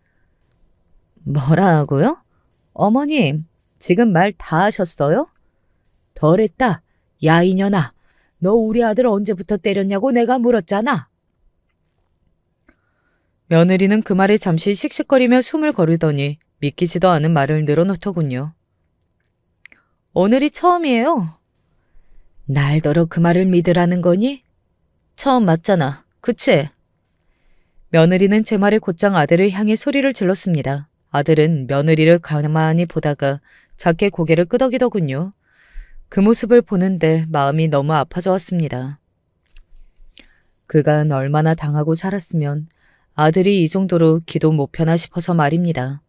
뭐라고요? 어머님, 지금 말 다 하셨어요? 덜했다. 야 이년아, 너 우리 아들 언제부터 때렸냐고 내가 물었잖아. 며느리는 그 말에 잠시 씩씩거리며 숨을 거르더니 믿기지도 않은 말을 늘어놓더군요. 오늘이 처음이에요. 날더러 그 말을 믿으라는 거니? 처음 맞잖아. 그치? 며느리는 제 말에 곧장 아들을 향해 소리를 질렀습니다. 아들은 며느리를 가만히 보다가 작게 고개를 끄덕이더군요. 그 모습을 보는데 마음이 너무 아파져 왔습니다. 그간 얼마나 당하고 살았으면 아들이 이 정도로 기도 못 펴나 싶어서 말입니다.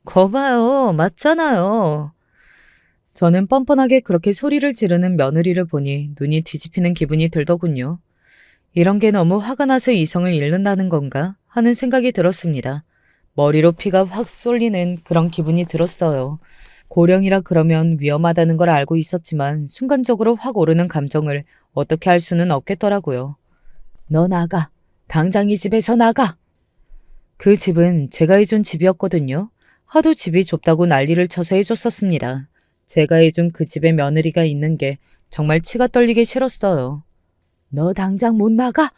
거봐요. 맞잖아요. 저는 뻔뻔하게 그렇게 소리를 지르는 며느리를 보니 눈이 뒤집히는 기분이 들더군요. 이런 게 너무 화가 나서 이성을 잃는다는 건가 하는 생각이 들었습니다. 머리로 피가 확 쏠리는 그런 기분이 들었어요. 고령이라 그러면 위험하다는 걸 알고 있었지만 순간적으로 확 오르는 감정을 어떻게 할 수는 없겠더라고요. 너 나가. 당장 이 집에서 나가. 그 집은 제가 해준 집이었거든요. 하도 집이 좁다고 난리를 쳐서 해줬었습니다. 제가 해준 그 집에 며느리가 있는 게 정말 치가 떨리게 싫었어요. 너 당장 못 나가?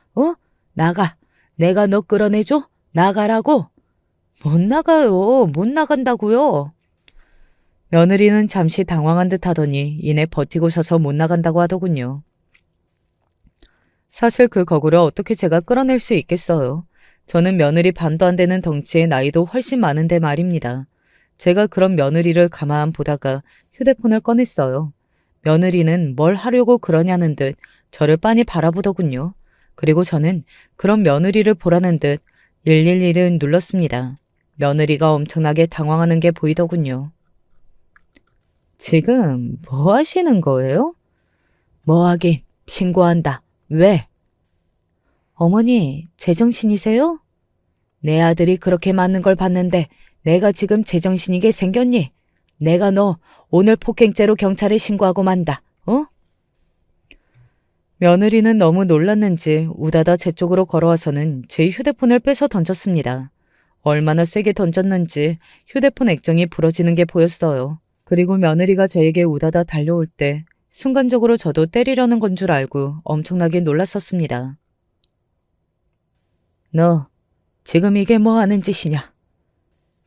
나가. 내가 너 끌어내줘? 나가라고? 못 나가요. 못 나간다고요. 며느리는 잠시 당황한 듯 하더니 이내 버티고 서서 못 나간다고 하더군요. 사실 그 거구를 어떻게 제가 끌어낼 수 있겠어요. 저는 며느리 반도 안 되는 덩치에 나이도 훨씬 많은데 말입니다. 제가 그런 며느리를 가만 보다가 휴대폰을 꺼냈어요. 며느리는 뭘 하려고 그러냐는 듯 저를 빤히 바라보더군요. 그리고 저는 그런 며느리를 보라는 듯 111을 눌렀습니다. 며느리가 엄청나게 당황하는 게 보이더군요. 지금 뭐 하시는 거예요? 뭐 하긴, 신고한다. 왜? 어머니, 제정신이세요? 내 아들이 그렇게 맞는 걸 봤는데 내가 지금 제정신이게 생겼니? 내가 너 오늘 폭행죄로 경찰에 신고하고 만다. 며느리는 너무 놀랐는지 우다다 제 쪽으로 걸어와서는 제 휴대폰을 뺏어 던졌습니다. 얼마나 세게 던졌는지 휴대폰 액정이 부러지는 게 보였어요. 그리고 며느리가 저에게 우다다 달려올 때 순간적으로 저도 때리려는 건 줄 알고 엄청나게 놀랐었습니다. 너 지금 이게 뭐 하는 짓이냐?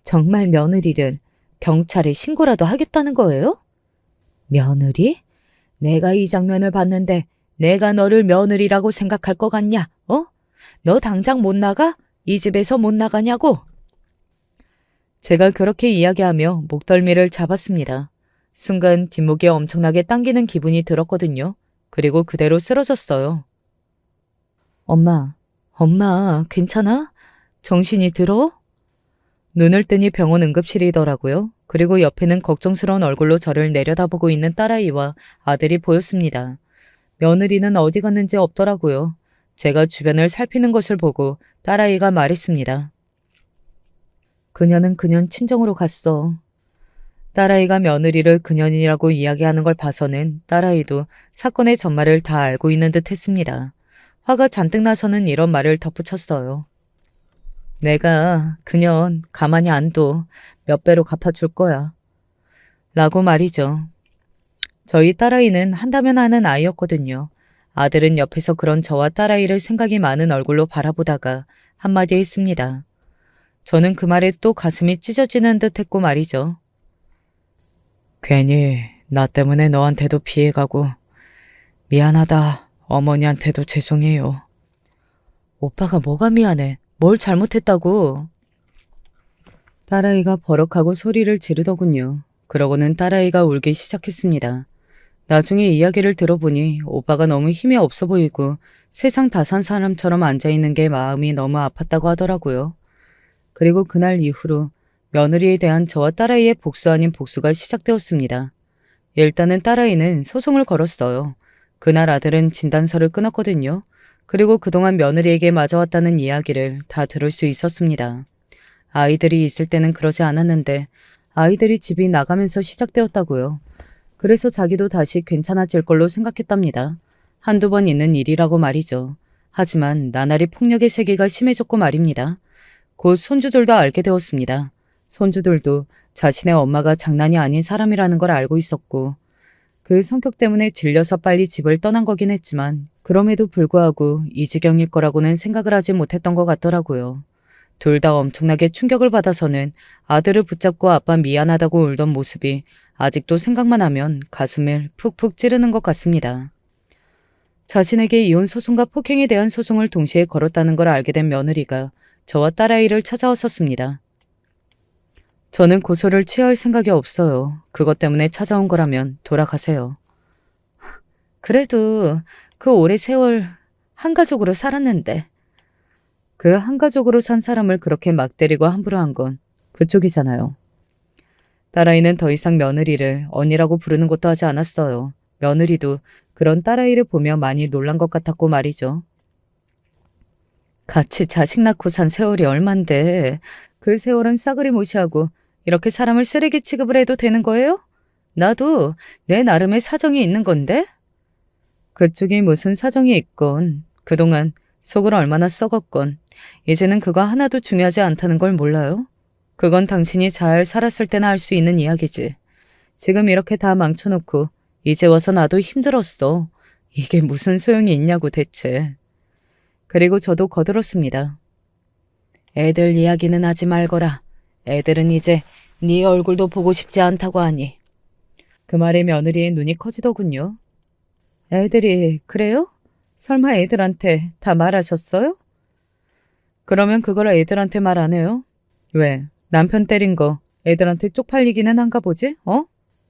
정말 며느리를 경찰에 신고라도 하겠다는 거예요? 며느리? 내가 이 장면을 봤는데 내가 너를 며느리라고 생각할 것 같냐? 어? 너 당장 못 나가? 이 집에서 못 나가냐고? 제가 그렇게 이야기하며 목덜미를 잡았습니다. 순간 뒷목이 엄청나게 당기는 기분이 들었거든요. 그리고 그대로 쓰러졌어요. 엄마, 괜찮아? 정신이 들어? 눈을 뜨니 병원 응급실이더라고요. 그리고 옆에는 걱정스러운 얼굴로 저를 내려다보고 있는 딸아이와 아들이 보였습니다. 며느리는 어디 갔는지 없더라고요. 제가 주변을 살피는 것을 보고 딸아이가 말했습니다. 그녀는 그년 친정으로 갔어. 딸아이가 며느리를 그년이라고 이야기하는 걸 봐서는 딸아이도 사건의 전말을 다 알고 있는 듯 했습니다. 화가 잔뜩 나서는 이런 말을 덧붙였어요. 내가 그년 가만히 안 둬. 몇 배로 갚아줄 거야. 라고 말이죠. 저희 딸아이는 한다면 하는 아이였거든요. 아들은 옆에서 그런 저와 딸아이를 생각이 많은 얼굴로 바라보다가 한마디 했습니다. 저는 그 말에 또 가슴이 찢어지는 듯 했고 말이죠. 괜히 나 때문에 너한테도 피해가고 미안하다. 어머니한테도 죄송해요. 오빠가 뭐가 미안해? 뭘 잘못했다고? 딸아이가 버럭하고 소리를 지르더군요. 그러고는 딸아이가 울기 시작했습니다. 나중에 이야기를 들어보니 오빠가 너무 힘이 없어 보이고 세상 다 산 사람처럼 앉아있는 게 마음이 너무 아팠다고 하더라고요. 그리고 그날 이후로 며느리에 대한 저와 딸아이의 복수 아닌 복수가 시작되었습니다. 일단은 딸아이는 소송을 걸었어요. 그날 아들은 진단서를 끊었거든요. 그리고 그동안 며느리에게 맞아왔다는 이야기를 다 들을 수 있었습니다. 아이들이 있을 때는 그러지 않았는데 아이들이 집이 나가면서 시작되었다고요. 그래서 자기도 다시 괜찮아질 걸로 생각했답니다. 한두 번 있는 일이라고 말이죠. 하지만 나날이 폭력의 세계가 심해졌고 말입니다. 곧 손주들도 알게 되었습니다. 손주들도 자신의 엄마가 장난이 아닌 사람이라는 걸 알고 있었고 그 성격 때문에 질려서 빨리 집을 떠난 거긴 했지만 그럼에도 불구하고 이 지경일 거라고는 생각을 하지 못했던 것 같더라고요. 둘 다 엄청나게 충격을 받아서는 아들을 붙잡고 아빠 미안하다고 울던 모습이 아직도 생각만 하면 가슴을 푹푹 찌르는 것 같습니다. 자신에게 이혼 소송과 폭행에 대한 소송을 동시에 걸었다는 걸 알게 된 며느리가 저와 딸아이를 찾아왔었습니다. 저는 고소를 취할 생각이 없어요. 그것 때문에 찾아온 거라면 돌아가세요. 그래도 그 오래 세월 한가족으로 살았는데 그 한가족으로 산 사람을 그렇게 막 때리고 함부로 한 건 그쪽이잖아요. 딸아이는 더 이상 며느리를 언니라고 부르는 것도 하지 않았어요. 며느리도 그런 딸아이를 보며 많이 놀란 것 같았고 말이죠. 같이 자식 낳고 산 세월이 얼만데 그 세월은 싸그리 무시하고 이렇게 사람을 쓰레기 취급을 해도 되는 거예요? 나도 내 나름의 사정이 있는 건데? 그쪽이 무슨 사정이 있건 그동안 속을 얼마나 썩었건 이제는 그거 하나도 중요하지 않다는 걸 몰라요? 그건 당신이 잘 살았을 때나 할 수 있는 이야기지. 지금 이렇게 다 망쳐놓고 이제 와서 나도 힘들었어. 이게 무슨 소용이 있냐고 대체. 그리고 저도 거들었습니다. 애들 이야기는 하지 말거라. 애들은 이제 네 얼굴도 보고 싶지 않다고 하니. 그 말에 며느리의 눈이 커지더군요. 애들이 그래요? 설마 애들한테 다 말하셨어요? 그러면 그걸 애들한테 말 안 해요? 왜? 남편 때린 거 애들한테 쪽팔리기는 한가 보지?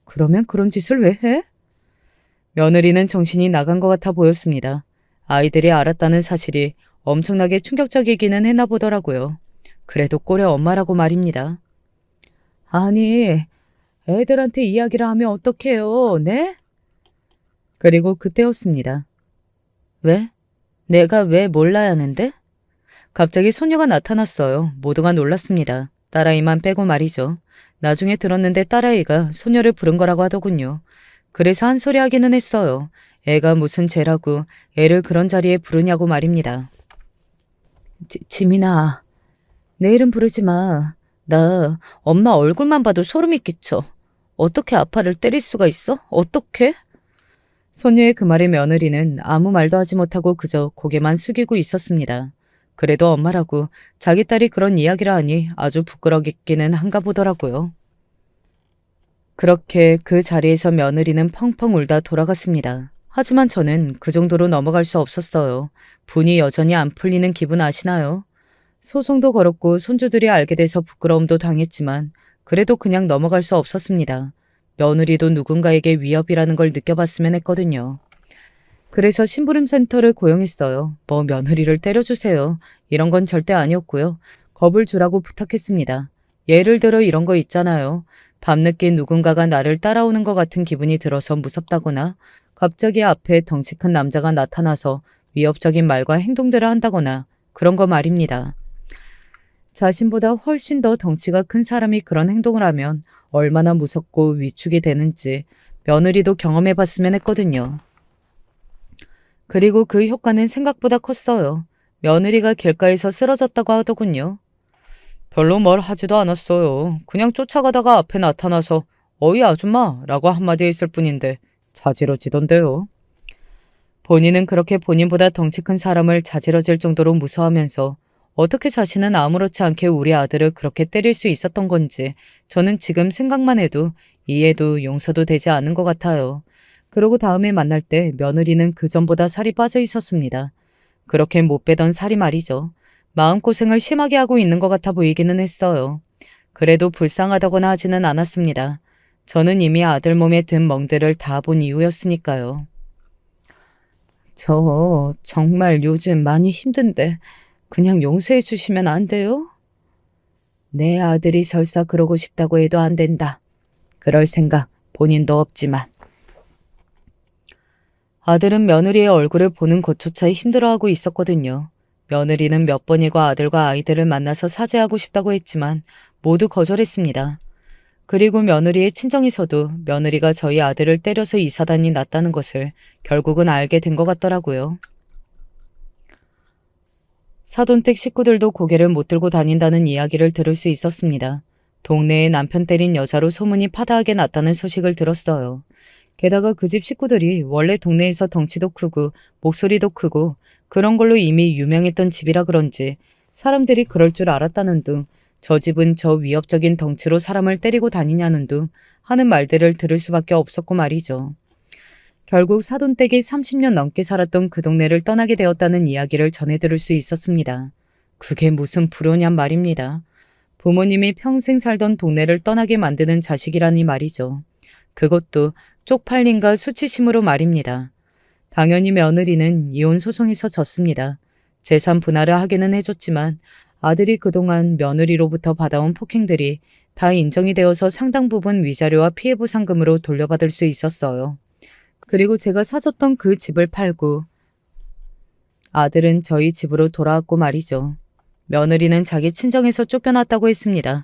그러면 그런 짓을 왜 해? 며느리는 정신이 나간 것 같아 보였습니다. 아이들이 알았다는 사실이 엄청나게 충격적이기는 했나 보더라고요. 그래도 꼴의 엄마라고 말입니다. 아니, 애들한테 이야기를 하면 어떡해요, 네? 그리고 그때였습니다. 왜? 내가 왜 몰라야 하는데? 갑자기 소녀가 나타났어요. 모두가 놀랐습니다. 딸아이만 빼고 말이죠. 나중에 들었는데 딸아이가 소녀를 부른 거라고 하더군요. 그래서 한 소리 하기는 했어요. 애가 무슨 죄라고 애를 그런 자리에 부르냐고 말입니다. 지민아, 내 이름 부르지 마. 나 엄마 얼굴만 봐도 소름이 끼쳐. 어떻게 아빠를 때릴 수가 있어? 어떻게? 소녀의 그 말에 며느리는 아무 말도 하지 못하고 그저 고개만 숙이고 있었습니다. 그래도 엄마라고 자기 딸이 그런 이야기를 하니 아주 부끄럽기는 한가 보더라고요. 그렇게 그 자리에서 며느리는 펑펑 울다 돌아갔습니다. 하지만 저는 그 정도로 넘어갈 수 없었어요. 분이 여전히 안 풀리는 기분 아시나요? 소송도 걸었고 손주들이 알게 돼서 부끄러움도 당했지만 그래도 그냥 넘어갈 수 없었습니다. 며느리도 누군가에게 위협이라는 걸 느껴봤으면 했거든요. 그래서 심부름센터를 고용했어요. 뭐 며느리를 때려주세요. 이런 건 절대 아니었고요. 겁을 주라고 부탁했습니다. 예를 들어 이런 거 있잖아요. 밤늦게 누군가가 나를 따라오는 것 같은 기분이 들어서 무섭다거나 갑자기 앞에 덩치 큰 남자가 나타나서 위협적인 말과 행동들을 한다거나 그런 거 말입니다. 자신보다 훨씬 더 덩치가 큰 사람이 그런 행동을 하면 얼마나 무섭고 위축이 되는지 며느리도 경험해봤으면 했거든요. 그리고 그 효과는 생각보다 컸어요. 며느리가 길가에서 쓰러졌다고 하더군요. 별로 뭘 하지도 않았어요. 그냥 쫓아가다가 앞에 나타나서 어이 아줌마라고 한마디 했을 뿐인데 자지러지던데요. 본인은 그렇게 본인보다 덩치 큰 사람을 자지러질 정도로 무서워하면서 어떻게 자신은 아무렇지 않게 우리 아들을 그렇게 때릴 수 있었던 건지 저는 지금 생각만 해도 이해도 용서도 되지 않은 것 같아요. 그러고 다음에 만날 때 며느리는 그전보다 살이 빠져 있었습니다. 그렇게 못 빼던 살이 말이죠. 마음고생을 심하게 하고 있는 것 같아 보이기는 했어요. 그래도 불쌍하다거나 하지는 않았습니다. 저는 이미 아들 몸에 든 멍들을 다 본 이후였으니까요. 저 정말 요즘 많이 힘든데 그냥 용서해 주시면 안 돼요? 내 아들이 설사 그러고 싶다고 해도 안 된다. 그럴 생각 본인도 없지만. 아들은 며느리의 얼굴을 보는 것조차 힘들어하고 있었거든요. 며느리는 몇 번이고 아들과 아이들을 만나서 사죄하고 싶다고 했지만 모두 거절했습니다. 그리고 며느리의 친정에서도 며느리가 저희 아들을 때려서 이사단이 났다는 것을 결국은 알게 된 것 같더라고요. 사돈댁 식구들도 고개를 못 들고 다닌다는 이야기를 들을 수 있었습니다. 동네에 남편 때린 여자로 소문이 파다하게 났다는 소식을 들었어요. 게다가 그 집 식구들이 원래 동네에서 덩치도 크고 목소리도 크고 그런 걸로 이미 유명했던 집이라 그런지 사람들이 그럴 줄 알았다는 둥, 저 집은 저 위협적인 덩치로 사람을 때리고 다니냐는 둥 하는 말들을 들을 수밖에 없었고 말이죠. 결국 사돈댁이 30년 넘게 살았던 그 동네를 떠나게 되었다는 이야기를 전해 들을 수 있었습니다. 그게 무슨 불효냔 말입니다. 부모님이 평생 살던 동네를 떠나게 만드는 자식이라니 말이죠. 그것도 쪽팔림과 수치심으로 말입니다. 당연히 며느리는 이혼 소송에서 졌습니다. 재산 분할을 하기는 해줬지만 아들이 그동안 며느리로부터 받아온 폭행들이 다 인정이 되어서 상당 부분 위자료와 피해보상금으로 돌려받을 수 있었어요. 그리고 제가 사줬던 그 집을 팔고 아들은 저희 집으로 돌아왔고 말이죠. 며느리는 자기 친정에서 쫓겨났다고 했습니다.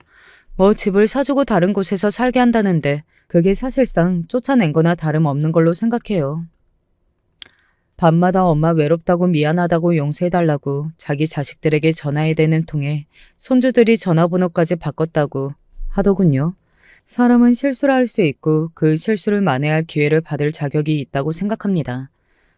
뭐 집을 사주고 다른 곳에서 살게 한다는데 그게 사실상 쫓아낸 거나 다름없는 걸로 생각해요. 밤마다 엄마 외롭다고 미안하다고 용서해달라고 자기 자식들에게 전화해야 되는 통에 손주들이 전화번호까지 바꿨다고 하더군요. 사람은 실수를 할 수 있고 그 실수를 만회할 기회를 받을 자격이 있다고 생각합니다.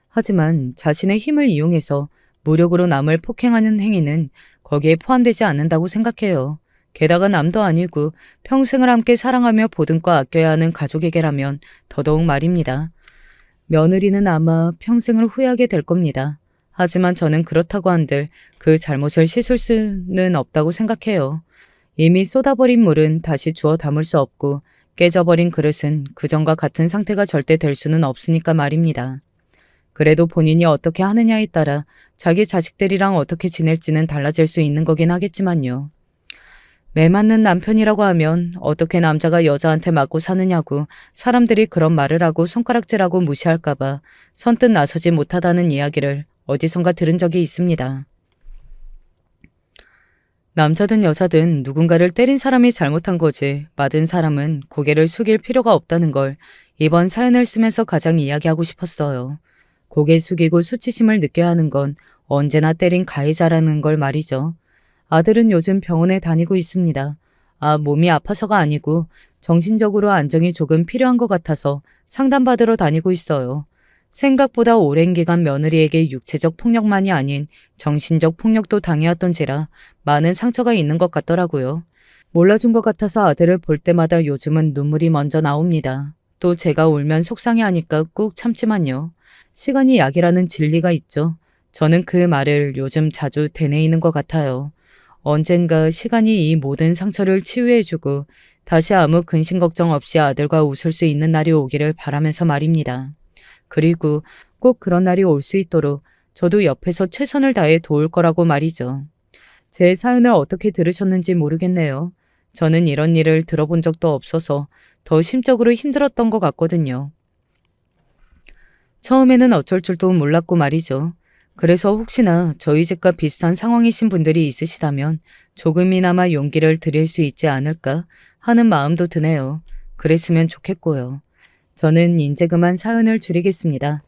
하지만 자신의 힘을 이용해서 무력으로 남을 폭행하는 행위는 거기에 포함되지 않는다고 생각해요. 게다가 남도 아니고 평생을 함께 사랑하며 보듬고 아껴야 하는 가족에게라면 더더욱 말입니다. 며느리는 아마 평생을 후회하게 될 겁니다. 하지만 저는 그렇다고 한들 그 잘못을 씻을 수는 없다고 생각해요. 이미 쏟아버린 물은 다시 주워 담을 수 없고 깨져버린 그릇은 그전과 같은 상태가 절대 될 수는 없으니까 말입니다. 그래도 본인이 어떻게 하느냐에 따라 자기 자식들이랑 어떻게 지낼지는 달라질 수 있는 거긴 하겠지만요. 매 맞는 남편이라고 하면 어떻게 남자가 여자한테 맞고 사느냐고 사람들이 그런 말을 하고 손가락질하고 무시할까봐 선뜻 나서지 못하다는 이야기를 어디선가 들은 적이 있습니다. 남자든 여자든 누군가를 때린 사람이 잘못한 거지 맞은 사람은 고개를 숙일 필요가 없다는 걸 이번 사연을 쓰면서 가장 이야기하고 싶었어요. 고개 숙이고 수치심을 느껴야 하는 건 언제나 때린 가해자라는 걸 말이죠. 아들은 요즘 병원에 다니고 있습니다. 몸이 아파서가 아니고 정신적으로 안정이 조금 필요한 것 같아서 상담받으러 다니고 있어요. 생각보다 오랜 기간 며느리에게 육체적 폭력만이 아닌 정신적 폭력도 당해왔던지라 많은 상처가 있는 것 같더라고요. 몰라준 것 같아서 아들을 볼 때마다 요즘은 눈물이 먼저 나옵니다. 또 제가 울면 속상해하니까 꾹 참지만요. 시간이 약이라는 진리가 있죠. 저는 그 말을 요즘 자주 되뇌이는 것 같아요. 언젠가 시간이 이 모든 상처를 치유해주고 다시 아무 근심 걱정 없이 아들과 웃을 수 있는 날이 오기를 바라면서 말입니다. 그리고 꼭 그런 날이 올 수 있도록 저도 옆에서 최선을 다해 도울 거라고 말이죠. 제 사연을 어떻게 들으셨는지 모르겠네요. 저는 이런 일을 들어본 적도 없어서 더 심적으로 힘들었던 것 같거든요. 처음에는 어쩔 줄도 몰랐고 말이죠. 그래서 혹시나 저희 집과 비슷한 상황이신 분들이 있으시다면 조금이나마 용기를 드릴 수 있지 않을까 하는 마음도 드네요. 그랬으면 좋겠고요. 저는 이제 그만 사연을 줄이겠습니다.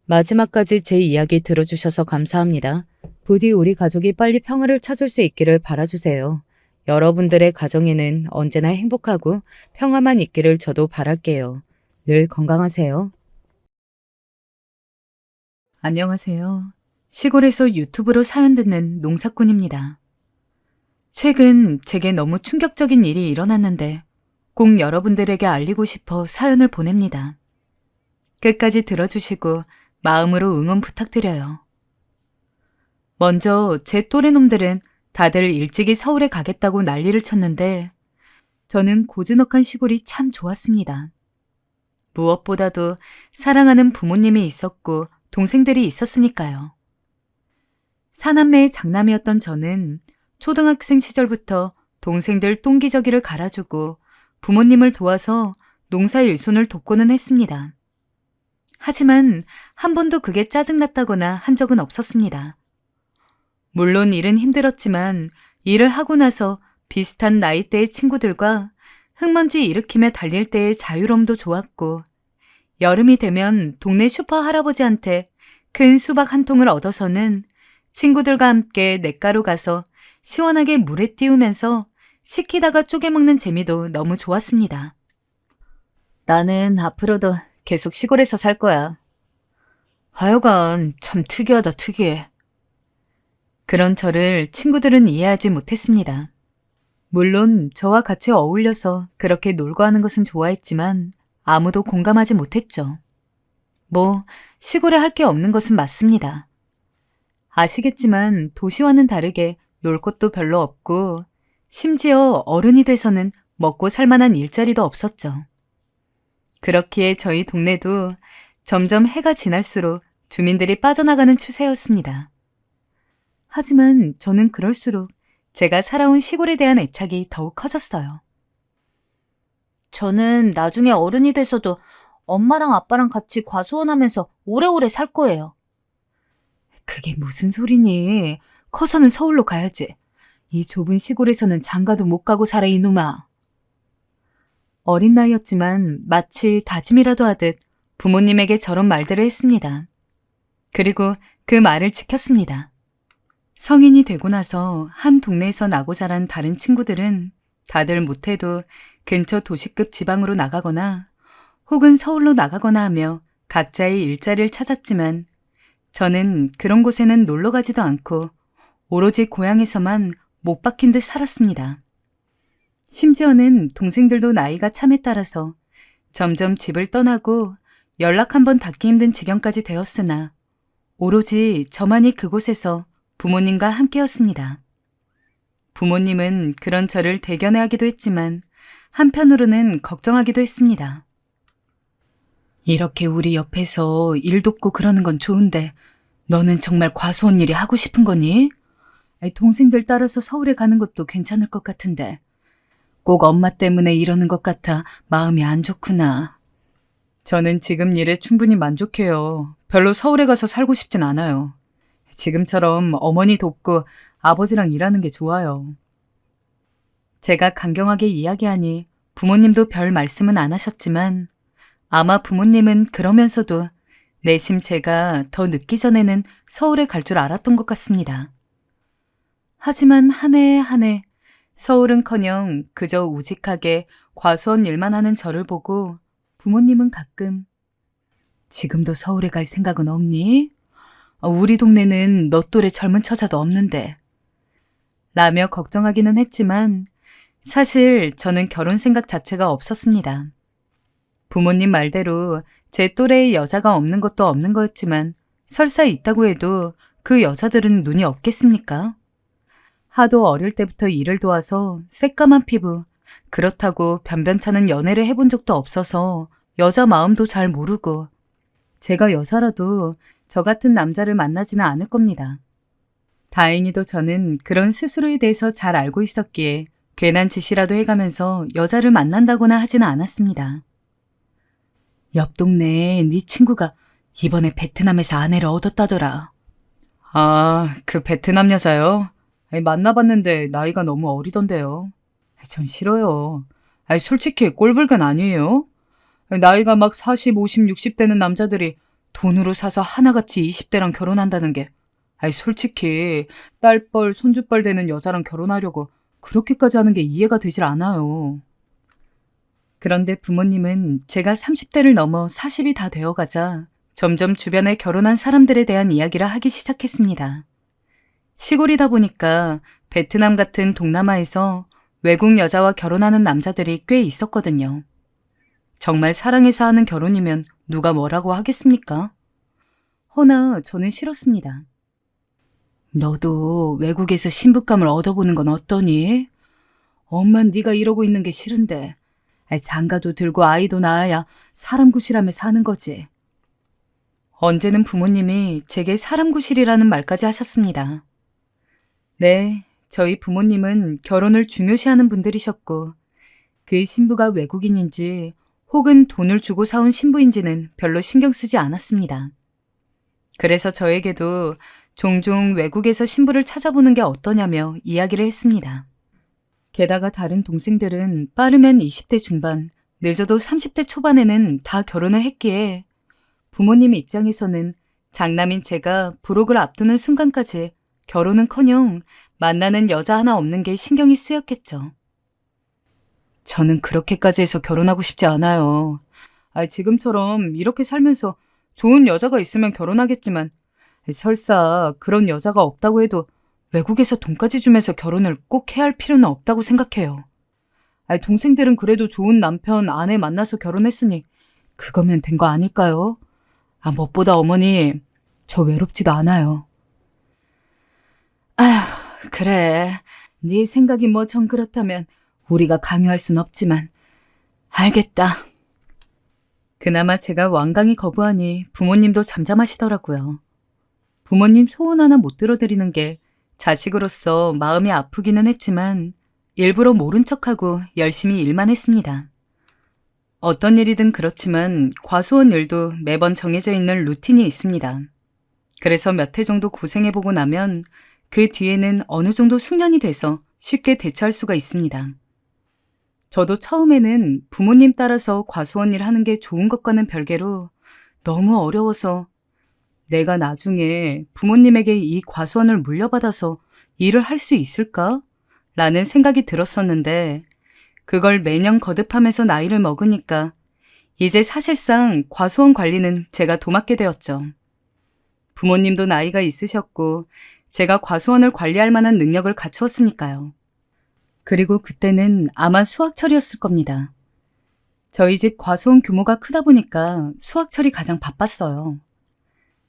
마지막까지 제 이야기 들어주셔서 감사합니다. 부디 우리 가족이 빨리 평화를 찾을 수 있기를 바라주세요. 여러분들의 가정에는 언제나 행복하고 평화만 있기를 저도 바랄게요. 늘 건강하세요. 안녕하세요. 시골에서 유튜브로 사연 듣는 농사꾼입니다. 최근 제게 너무 충격적인 일이 일어났는데 꼭 여러분들에게 알리고 싶어 사연을 보냅니다. 끝까지 들어주시고 마음으로 응원 부탁드려요. 먼저 제 또래 놈들은 다들 일찍이 서울에 가겠다고 난리를 쳤는데 저는 고즈넉한 시골이 참 좋았습니다. 무엇보다도 사랑하는 부모님이 있었고 동생들이 있었으니까요. 사남매의 장남이었던 저는 초등학생 시절부터 동생들 똥기저귀를 갈아주고 부모님을 도와서 농사 일손을 돕고는 했습니다. 하지만 한 번도 그게 짜증났다거나 한 적은 없었습니다. 물론 일은 힘들었지만 일을 하고 나서 비슷한 나이대의 친구들과 흙먼지 일으키며 달릴 때의 자유로움도 좋았고 여름이 되면 동네 슈퍼 할아버지한테 큰 수박 한 통을 얻어서는 친구들과 함께 냇가로 가서 시원하게 물에 띄우면서 식히다가 쪼개 먹는 재미도 너무 좋았습니다. 나는 앞으로도 계속 시골에서 살 거야. 하여간 참 특이하다 특이해. 그런 저를 친구들은 이해하지 못했습니다. 물론 저와 같이 어울려서 그렇게 놀고 하는 것은 좋아했지만 아무도 공감하지 못했죠. 뭐 시골에 할 게 없는 것은 맞습니다. 아시겠지만 도시와는 다르게 놀 곳도 별로 없고 심지어 어른이 돼서는 먹고 살 만한 일자리도 없었죠. 그렇기에 저희 동네도 점점 해가 지날수록 주민들이 빠져나가는 추세였습니다. 하지만 저는 그럴수록 제가 살아온 시골에 대한 애착이 더욱 커졌어요. 저는 나중에 어른이 돼서도 엄마랑 아빠랑 같이 과수원하면서 오래오래 살 거예요. 그게 무슨 소리니? 커서는 서울로 가야지. 이 좁은 시골에서는 장가도 못 가고 살아 이놈아. 어린 나이였지만 마치 다짐이라도 하듯 부모님에게 저런 말들을 했습니다. 그리고 그 말을 지켰습니다. 성인이 되고 나서 한 동네에서 나고 자란 다른 친구들은 다들 못해도 근처 도시급 지방으로 나가거나 혹은 서울로 나가거나 하며 각자의 일자리를 찾았지만 저는 그런 곳에는 놀러 가지도 않고 오로지 고향에서만 못 박힌 듯 살았습니다. 심지어는 동생들도 나이가 참에 따라서 점점 집을 떠나고 연락 한번 닿기 힘든 지경까지 되었으나 오로지 저만이 그곳에서 부모님과 함께였습니다. 부모님은 그런 저를 대견해하기도 했지만 한편으로는 걱정하기도 했습니다. 이렇게 우리 옆에서 일 돕고 그러는 건 좋은데 너는 정말 과수원 일이 하고 싶은 거니? 동생들 따라서 서울에 가는 것도 괜찮을 것 같은데 꼭 엄마 때문에 이러는 것 같아 마음이 안 좋구나. 저는 지금 일에 충분히 만족해요. 별로 서울에 가서 살고 싶진 않아요. 지금처럼 어머니 돕고 아버지랑 일하는 게 좋아요. 제가 강경하게 이야기하니 부모님도 별 말씀은 안 하셨지만 아마 부모님은 그러면서도 내심 제가 더 늦기 전에는 서울에 갈 줄 알았던 것 같습니다. 하지만 한 해 한 해 서울은커녕 그저 우직하게 과수원 일만 하는 저를 보고 부모님은 가끔 지금도 서울에 갈 생각은 없니? 우리 동네는 너 또래 젊은 처자도 없는데 라며 걱정하기는 했지만 사실 저는 결혼 생각 자체가 없었습니다. 부모님 말대로 제 또래의 여자가 없는 것도 없는 거였지만 설사 있다고 해도 그 여자들은 눈이 없겠습니까? 하도 어릴 때부터 일을 도와서 새까만 피부, 그렇다고 변변찮은 연애를 해본 적도 없어서 여자 마음도 잘 모르고 제가 여자라도 저 같은 남자를 만나지는 않을 겁니다. 다행히도 저는 그런 스스로에 대해서 잘 알고 있었기에 괜한 짓이라도 해가면서 여자를 만난다거나 하지는 않았습니다. 옆 동네에 네 친구가 이번에 베트남에서 아내를 얻었다더라. 아, 그 베트남 여자요? 만나봤는데 나이가 너무 어리던데요. 전 싫어요. 솔직히 꼴불견 아니에요? 나이가 막 40, 50, 60대는 남자들이 돈으로 사서 하나같이 20대랑 결혼한다는 게 솔직히 딸뻘, 손주뻘 되는 여자랑 결혼하려고 그렇게까지 하는 게 이해가 되질 않아요. 그런데 부모님은 제가 30대를 넘어 40이 다 되어가자 점점 주변에 결혼한 사람들에 대한 이야기를 하기 시작했습니다. 시골이다 보니까 베트남 같은 동남아에서 외국 여자와 결혼하는 남자들이 꽤 있었거든요. 정말 사랑해서 하는 결혼이면 누가 뭐라고 하겠습니까? 허나 저는 싫었습니다. 너도 외국에서 신부감을 얻어보는 건 어떠니? 엄만 네가 이러고 있는 게 싫은데 장가도 들고 아이도 낳아야 사람 구실하며 사는 거지. 언제는 부모님이 제게 사람 구실이라는 말까지 하셨습니다. 네, 저희 부모님은 결혼을 중요시하는 분들이셨고 그 신부가 외국인인지 혹은 돈을 주고 사온 신부인지는 별로 신경 쓰지 않았습니다. 그래서 저에게도 종종 외국에서 신부를 찾아보는 게 어떠냐며 이야기를 했습니다. 게다가 다른 동생들은 빠르면 20대 중반, 늦어도 30대 초반에는 다 결혼을 했기에 부모님 입장에서는 장남인 제가 부록을 앞두는 순간까지 결혼은커녕 만나는 여자 하나 없는 게 신경이 쓰였겠죠. 저는 그렇게까지 해서 결혼하고 싶지 않아요. 지금처럼 이렇게 살면서 좋은 여자가 있으면 결혼하겠지만 설사 그런 여자가 없다고 해도 외국에서 돈까지 주면서 결혼을 꼭 해야 할 필요는 없다고 생각해요. 동생들은 그래도 좋은 남편, 아내 만나서 결혼했으니 그거면 된 거 아닐까요? 무엇보다 어머니, 저 외롭지도 않아요. 아휴, 그래. 네 생각이 뭐 전 그렇다면 우리가 강요할 순 없지만 알겠다. 그나마 제가 완강히 거부하니 부모님도 잠잠하시더라고요. 부모님 소원 하나 못 들어드리는 게 자식으로서 마음이 아프기는 했지만 일부러 모른 척하고 열심히 일만 했습니다. 어떤 일이든 그렇지만 과수원 일도 매번 정해져 있는 루틴이 있습니다. 그래서 몇 해 정도 고생해보고 나면 그 뒤에는 어느 정도 숙련이 돼서 쉽게 대처할 수가 있습니다. 저도 처음에는 부모님 따라서 과수원 일 하는 게 좋은 것과는 별개로 너무 어려워서 내가 나중에 부모님에게 이 과수원을 물려받아서 일을 할 수 있을까? 라는 생각이 들었었는데 그걸 매년 거듭하면서 나이를 먹으니까 이제 사실상 과수원 관리는 제가 도맡게 되었죠. 부모님도 나이가 있으셨고 제가 과수원을 관리할 만한 능력을 갖추었으니까요. 그리고 그때는 아마 수학철이었을 겁니다. 저희 집 과수원 규모가 크다 보니까 수학철이 가장 바빴어요.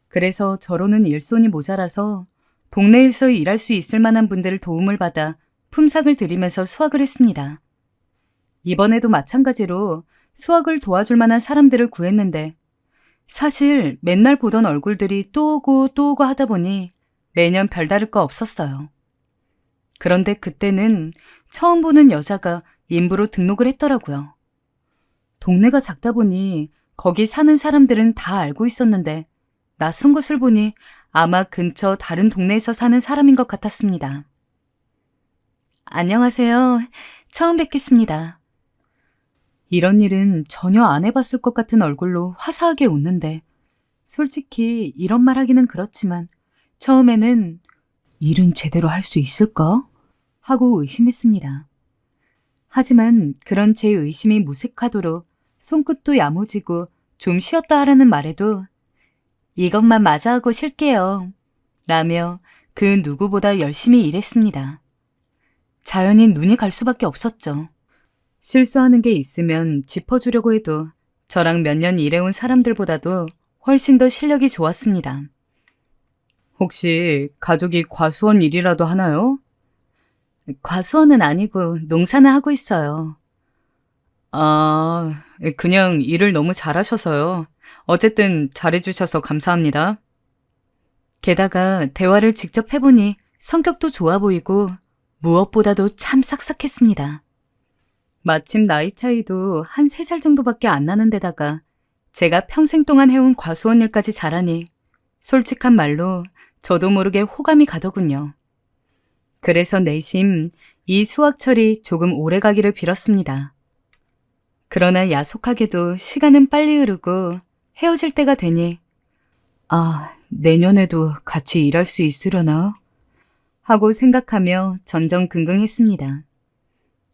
그래서 저로는 일손이 모자라서 동네에서 일할 수 있을 만한 분들을 도움을 받아 품삯을 드리면서 수학을 했습니다. 이번에도 마찬가지로 수학을 도와줄 만한 사람들을 구했는데 사실 맨날 보던 얼굴들이 또 오고 또 오고 하다 보니 매년 별다를 거 없었어요. 그런데 그때는 처음 보는 여자가 인부로 등록을 했더라고요. 동네가 작다 보니 거기 사는 사람들은 다 알고 있었는데 낯선 것을 보니 아마 근처 다른 동네에서 사는 사람인 것 같았습니다. 안녕하세요. 처음 뵙겠습니다. 이런 일은 전혀 안 해봤을 것 같은 얼굴로 화사하게 웃는데 솔직히 이런 말 하기는 그렇지만 처음에는 일은 제대로 할 수 있을까? 하고 의심했습니다. 하지만 그런 제 의심이 무색하도록 손끝도 야무지고 좀 쉬었다 하라는 말에도 이것만 마저 하고 쉴게요. 라며 그 누구보다 열심히 일했습니다. 자연히 눈이 갈 수밖에 없었죠. 실수하는 게 있으면 짚어주려고 해도 저랑 몇 년 일해온 사람들보다도 훨씬 더 실력이 좋았습니다. 혹시 가족이 과수원 일이라도 하나요? 과수원은 아니고 농사는 하고 있어요. 아, 그냥 일을 너무 잘하셔서요. 어쨌든 잘해주셔서 감사합니다. 게다가 대화를 직접 해보니 성격도 좋아 보이고 무엇보다도 참 싹싹했습니다. 마침 나이 차이도 한 3살 정도밖에 안 나는 데다가 제가 평생 동안 해온 과수원 일까지 잘하니 솔직한 말로 저도 모르게 호감이 가더군요. 그래서 내심 이 수학철이 조금 오래 가기를 빌었습니다. 그러나 야속하게도 시간은 빨리 흐르고 헤어질 때가 되니 내년에도 같이 일할 수 있으려나? 하고 생각하며 전전긍긍했습니다.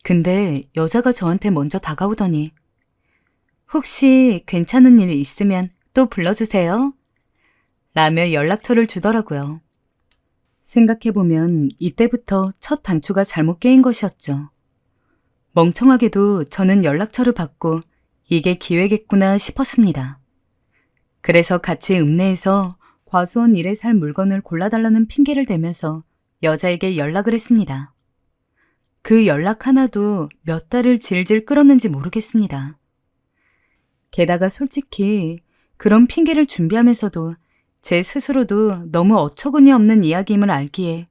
근데 여자가 저한테 먼저 다가오더니 혹시 괜찮은 일 있으면 또 불러주세요. 라며 연락처를 주더라고요. 생각해보면 이때부터 첫 단추가 잘못 깨인 것이었죠. 멍청하게도 저는 연락처를 받고 이게 기회겠구나 싶었습니다. 그래서 같이 읍내에서 과수원 일에 살 물건을 골라달라는 핑계를 대면서 여자에게 연락을 했습니다. 그 연락 하나도 몇 달을 질질 끌었는지 모르겠습니다. 게다가 솔직히 그런 핑계를 준비하면서도 제 스스로도 너무 어처구니 없는 이야기임을 알기에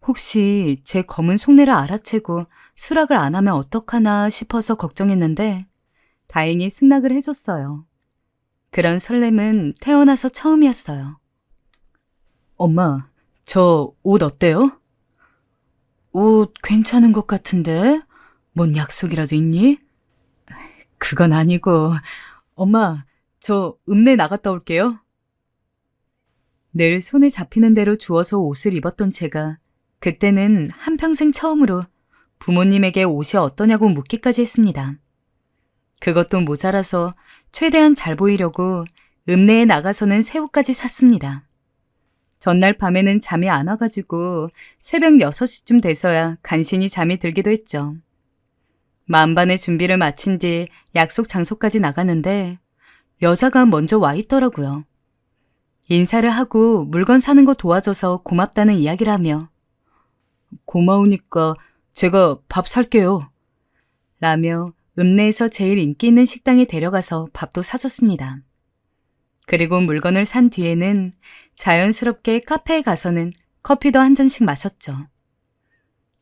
혹시 제 검은 속내를 알아채고 수락을 안 하면 어떡하나 싶어서 걱정했는데 다행히 승낙을 해줬어요. 그런 설렘은 태어나서 처음이었어요. 엄마, 저 옷 어때요? 옷 괜찮은 것 같은데? 뭔 약속이라도 있니? 그건 아니고, 엄마, 저 읍내 나갔다 올게요. 늘 손에 잡히는 대로 주워서 옷을 입었던 제가 그때는 한평생 처음으로 부모님에게 옷이 어떠냐고 묻기까지 했습니다. 그것도 모자라서 최대한 잘 보이려고 읍내에 나가서는 새 옷까지 샀습니다. 전날 밤에는 잠이 안 와가지고 새벽 6시쯤 돼서야 간신히 잠이 들기도 했죠. 만반의 준비를 마친 뒤 약속 장소까지 나가는데 여자가 먼저 와 있더라고요. 인사를 하고 물건 사는 거 도와줘서 고맙다는 이야기를 하며 고마우니까 제가 밥 살게요. 라며 읍내에서 제일 인기 있는 식당에 데려가서 밥도 사줬습니다. 그리고 물건을 산 뒤에는 자연스럽게 카페에 가서는 커피도 한 잔씩 마셨죠.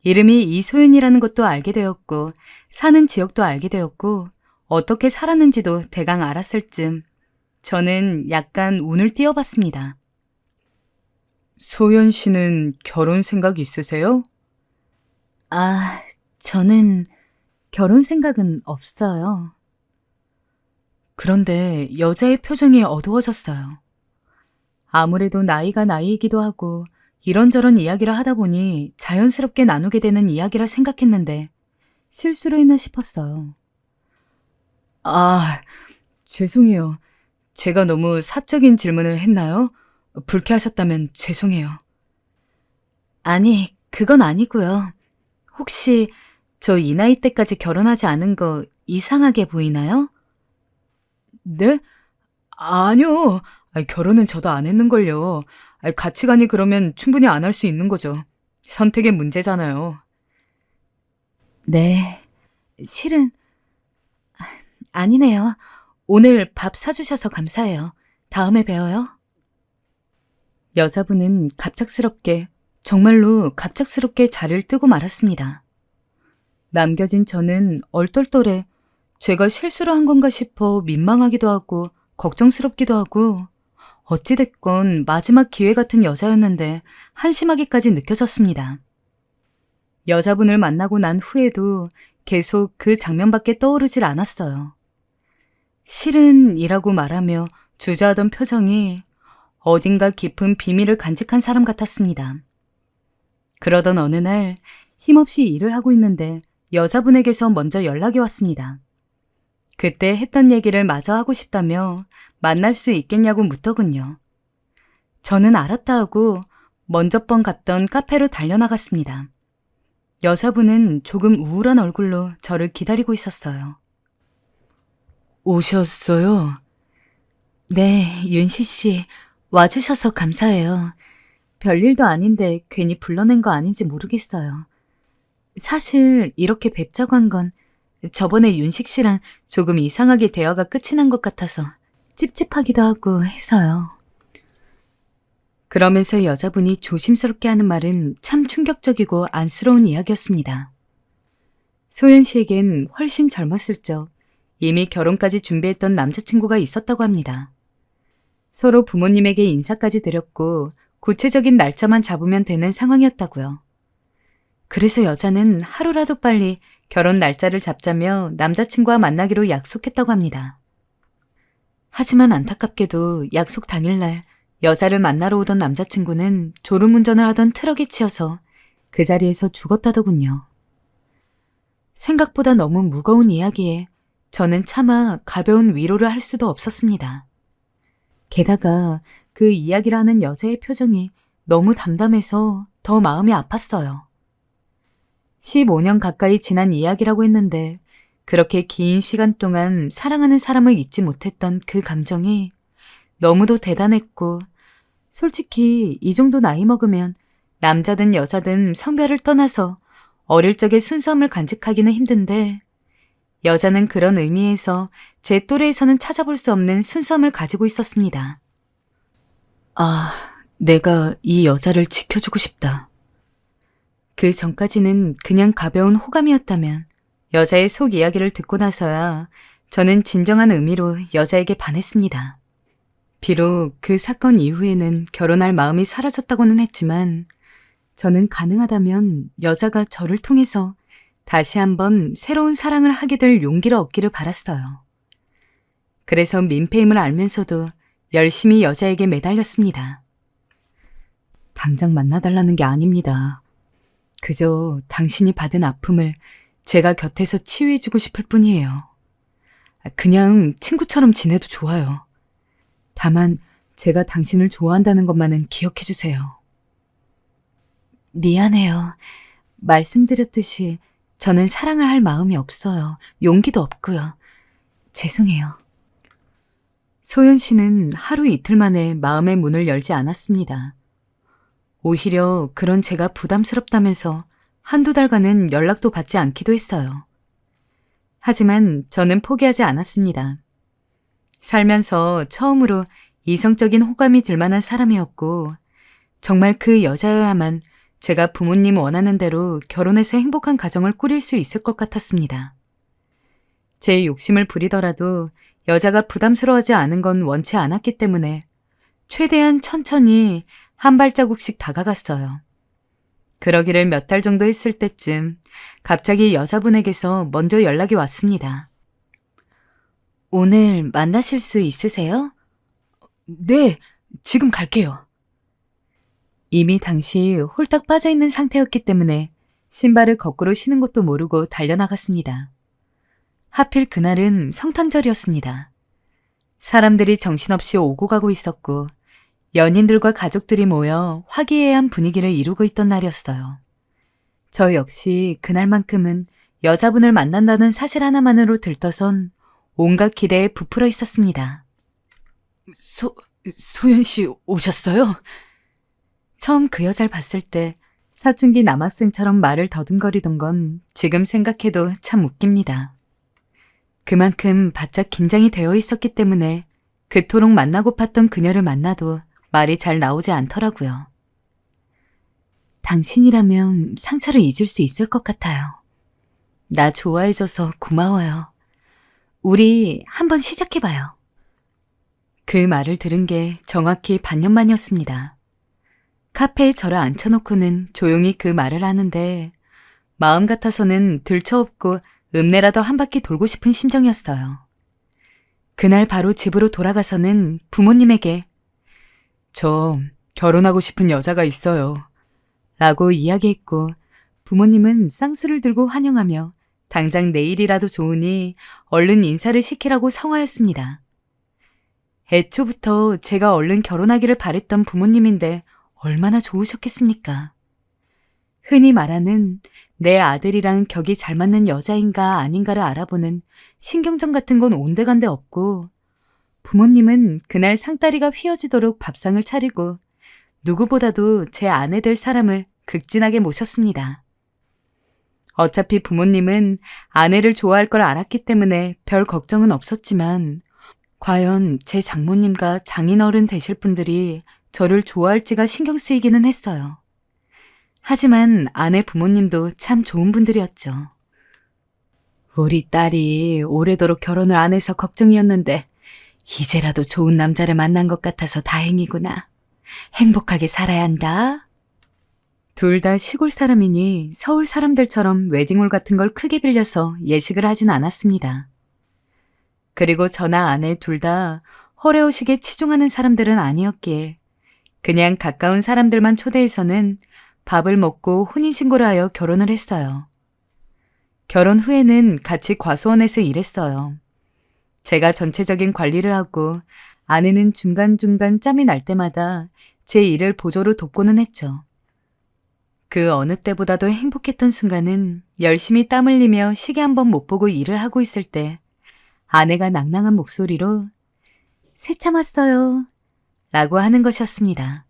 이름이 이소윤이라는 것도 알게 되었고 사는 지역도 알게 되었고 어떻게 살았는지도 대강 알았을 쯤 저는 약간 운을 띄워봤습니다. 소연 씨는 결혼 생각 있으세요? 저는 결혼 생각은 없어요. 그런데 여자의 표정이 어두워졌어요. 아무래도 나이가 나이이기도 하고 이런저런 이야기를 하다 보니 자연스럽게 나누게 되는 이야기라 생각했는데 실수를 했나 싶었어요. 죄송해요. 제가 너무 사적인 질문을 했나요? 불쾌하셨다면 죄송해요. 아니, 그건 아니고요. 혹시 저 이 나이 때까지 결혼하지 않은 거 이상하게 보이나요? 네? 아니요. 결혼은 저도 안 했는걸요. 가치관이 그러면 충분히 안 할 수 있는 거죠. 선택의 문제잖아요. 네, 실은 아니네요. 오늘 밥 사주셔서 감사해요. 다음에 봬요. 여자분은 갑작스럽게, 정말로 갑작스럽게 자리를 뜨고 말았습니다. 남겨진 저는 얼떨떨해 제가 실수를 한 건가 싶어 민망하기도 하고 걱정스럽기도 하고 어찌됐건 마지막 기회 같은 여자였는데 한심하기까지 느껴졌습니다. 여자분을 만나고 난 후에도 계속 그 장면밖에 떠오르질 않았어요. 실은이라고 말하며 주저하던 표정이 어딘가 깊은 비밀을 간직한 사람 같았습니다. 그러던 어느 날 힘없이 일을 하고 있는데 여자분에게서 먼저 연락이 왔습니다. 그때 했던 얘기를 마저 하고 싶다며 만날 수 있겠냐고 묻더군요. 저는 알았다 하고 먼저 번 갔던 카페로 달려나갔습니다. 여자분은 조금 우울한 얼굴로 저를 기다리고 있었어요. 오셨어요? 네, 윤시 씨. 와주셔서 감사해요. 별일도 아닌데 괜히 불러낸 거 아닌지 모르겠어요. 사실 이렇게 뵙자고 한 건 저번에 윤식 씨랑 조금 이상하게 대화가 끝이 난 것 같아서 찝찝하기도 하고 해서요. 그러면서 여자분이 조심스럽게 하는 말은 참 충격적이고 안쓰러운 이야기였습니다. 소연 씨에겐 훨씬 젊었을 적 이미 결혼까지 준비했던 남자친구가 있었다고 합니다. 서로 부모님에게 인사까지 드렸고 구체적인 날짜만 잡으면 되는 상황이었다고요. 그래서 여자는 하루라도 빨리 결혼 날짜를 잡자며 남자친구와 만나기로 약속했다고 합니다. 하지만 안타깝게도 약속 당일날 여자를 만나러 오던 남자친구는 졸음운전을 하던 트럭에 치여서 그 자리에서 죽었다더군요. 생각보다 너무 무거운 이야기에 저는 차마 가벼운 위로를 할 수도 없었습니다. 게다가 그 이야기를 하는 여자의 표정이 너무 담담해서 더 마음이 아팠어요. 15년 가까이 지난 이야기라고 했는데 그렇게 긴 시간 동안 사랑하는 사람을 잊지 못했던 그 감정이 너무도 대단했고, 솔직히 이 정도 나이 먹으면 남자든 여자든 성별을 떠나서 어릴 적의 순수함을 간직하기는 힘든데 여자는 그런 의미에서 제 또래에서는 찾아볼 수 없는 순수함을 가지고 있었습니다. 아, 내가 이 여자를 지켜주고 싶다. 그 전까지는 그냥 가벼운 호감이었다면 여자의 속 이야기를 듣고 나서야 저는 진정한 의미로 여자에게 반했습니다. 비록 그 사건 이후에는 결혼할 마음이 사라졌다고는 했지만 저는 가능하다면 여자가 저를 통해서 다시 한번 새로운 사랑을 하게 될 용기를 얻기를 바랐어요. 그래서 민폐임을 알면서도 열심히 여자에게 매달렸습니다. 당장 만나달라는 게 아닙니다. 그저 당신이 받은 아픔을 제가 곁에서 치유해주고 싶을 뿐이에요. 그냥 친구처럼 지내도 좋아요. 다만 제가 당신을 좋아한다는 것만은 기억해주세요. 미안해요. 말씀드렸듯이 저는 사랑을 할 마음이 없어요. 용기도 없고요. 죄송해요. 소연 씨는 하루 이틀 만에 마음의 문을 열지 않았습니다. 오히려 그런 제가 부담스럽다면서 한두 달간은 연락도 받지 않기도 했어요. 하지만 저는 포기하지 않았습니다. 살면서 처음으로 이성적인 호감이 들 만한 사람이었고 정말 그 여자여야만 제가 부모님 원하는 대로 결혼해서 행복한 가정을 꾸릴 수 있을 것 같았습니다. 제 욕심을 부리더라도 여자가 부담스러워하지 않은 건 원치 않았기 때문에 최대한 천천히 한 발자국씩 다가갔어요. 그러기를 몇 달 정도 했을 때쯤 갑자기 여자분에게서 먼저 연락이 왔습니다. 오늘 만나실 수 있으세요? 네, 지금 갈게요. 이미 당시 홀딱 빠져있는 상태였기 때문에 신발을 거꾸로 신은 것도 모르고 달려나갔습니다. 하필 그날은 성탄절이었습니다. 사람들이 정신없이 오고 가고 있었고 연인들과 가족들이 모여 화기애애한 분위기를 이루고 있던 날이었어요. 저 역시 그날만큼은 여자분을 만난다는 사실 하나만으로 들떠선 온갖 기대에 부풀어 있었습니다. 소연 씨 오셨어요? 처음 그 여자를 봤을 때 사춘기 남학생처럼 말을 더듬거리던 건 지금 생각해도 참 웃깁니다. 그만큼 바짝 긴장이 되어 있었기 때문에 그토록 만나고팠던 그녀를 만나도 말이 잘 나오지 않더라고요. 당신이라면 상처를 잊을 수 있을 것 같아요. 나 좋아해줘서 고마워요. 우리 한번 시작해봐요. 그 말을 들은 게 정확히 반년 만이었습니다. 카페에 저를 앉혀놓고는 조용히 그 말을 하는데 마음 같아서는 들쳐업고 읍내라도 한 바퀴 돌고 싶은 심정이었어요. 그날 바로 집으로 돌아가서는 부모님에게 저 결혼하고 싶은 여자가 있어요 라고 이야기했고 부모님은 쌍수를 들고 환영하며 당장 내일이라도 좋으니 얼른 인사를 시키라고 성화했습니다. 애초부터 제가 얼른 결혼하기를 바랬던 부모님인데 얼마나 좋으셨겠습니까? 흔히 말하는 내 아들이랑 격이 잘 맞는 여자인가 아닌가를 알아보는 신경전 같은 건 온데간데 없고, 부모님은 그날 상다리가 휘어지도록 밥상을 차리고 누구보다도 제 아내 될 사람을 극진하게 모셨습니다. 어차피 부모님은 아내를 좋아할 걸 알았기 때문에 별 걱정은 없었지만, 과연 제 장모님과 장인어른 되실 분들이 저를 좋아할지가 신경 쓰이기는 했어요. 하지만 아내 부모님도 참 좋은 분들이었죠. 우리 딸이 오래도록 결혼을 안 해서 걱정이었는데 이제라도 좋은 남자를 만난 것 같아서 다행이구나. 행복하게 살아야 한다. 둘 다 시골 사람이니 서울 사람들처럼 웨딩홀 같은 걸 크게 빌려서 예식을 하진 않았습니다. 그리고 저나 아내 둘 다 허례호식에 치중하는 사람들은 아니었기에 그냥 가까운 사람들만 초대해서는 밥을 먹고 혼인신고를 하여 결혼을 했어요. 결혼 후에는 같이 과수원에서 일했어요. 제가 전체적인 관리를 하고 아내는 중간중간 짬이 날 때마다 제 일을 보조로 돕고는 했죠. 그 어느 때보다도 행복했던 순간은 열심히 땀 흘리며 시계 한 번 못 보고 일을 하고 있을 때 아내가 낭낭한 목소리로 새참 왔어요 라고 하는 것이었습니다.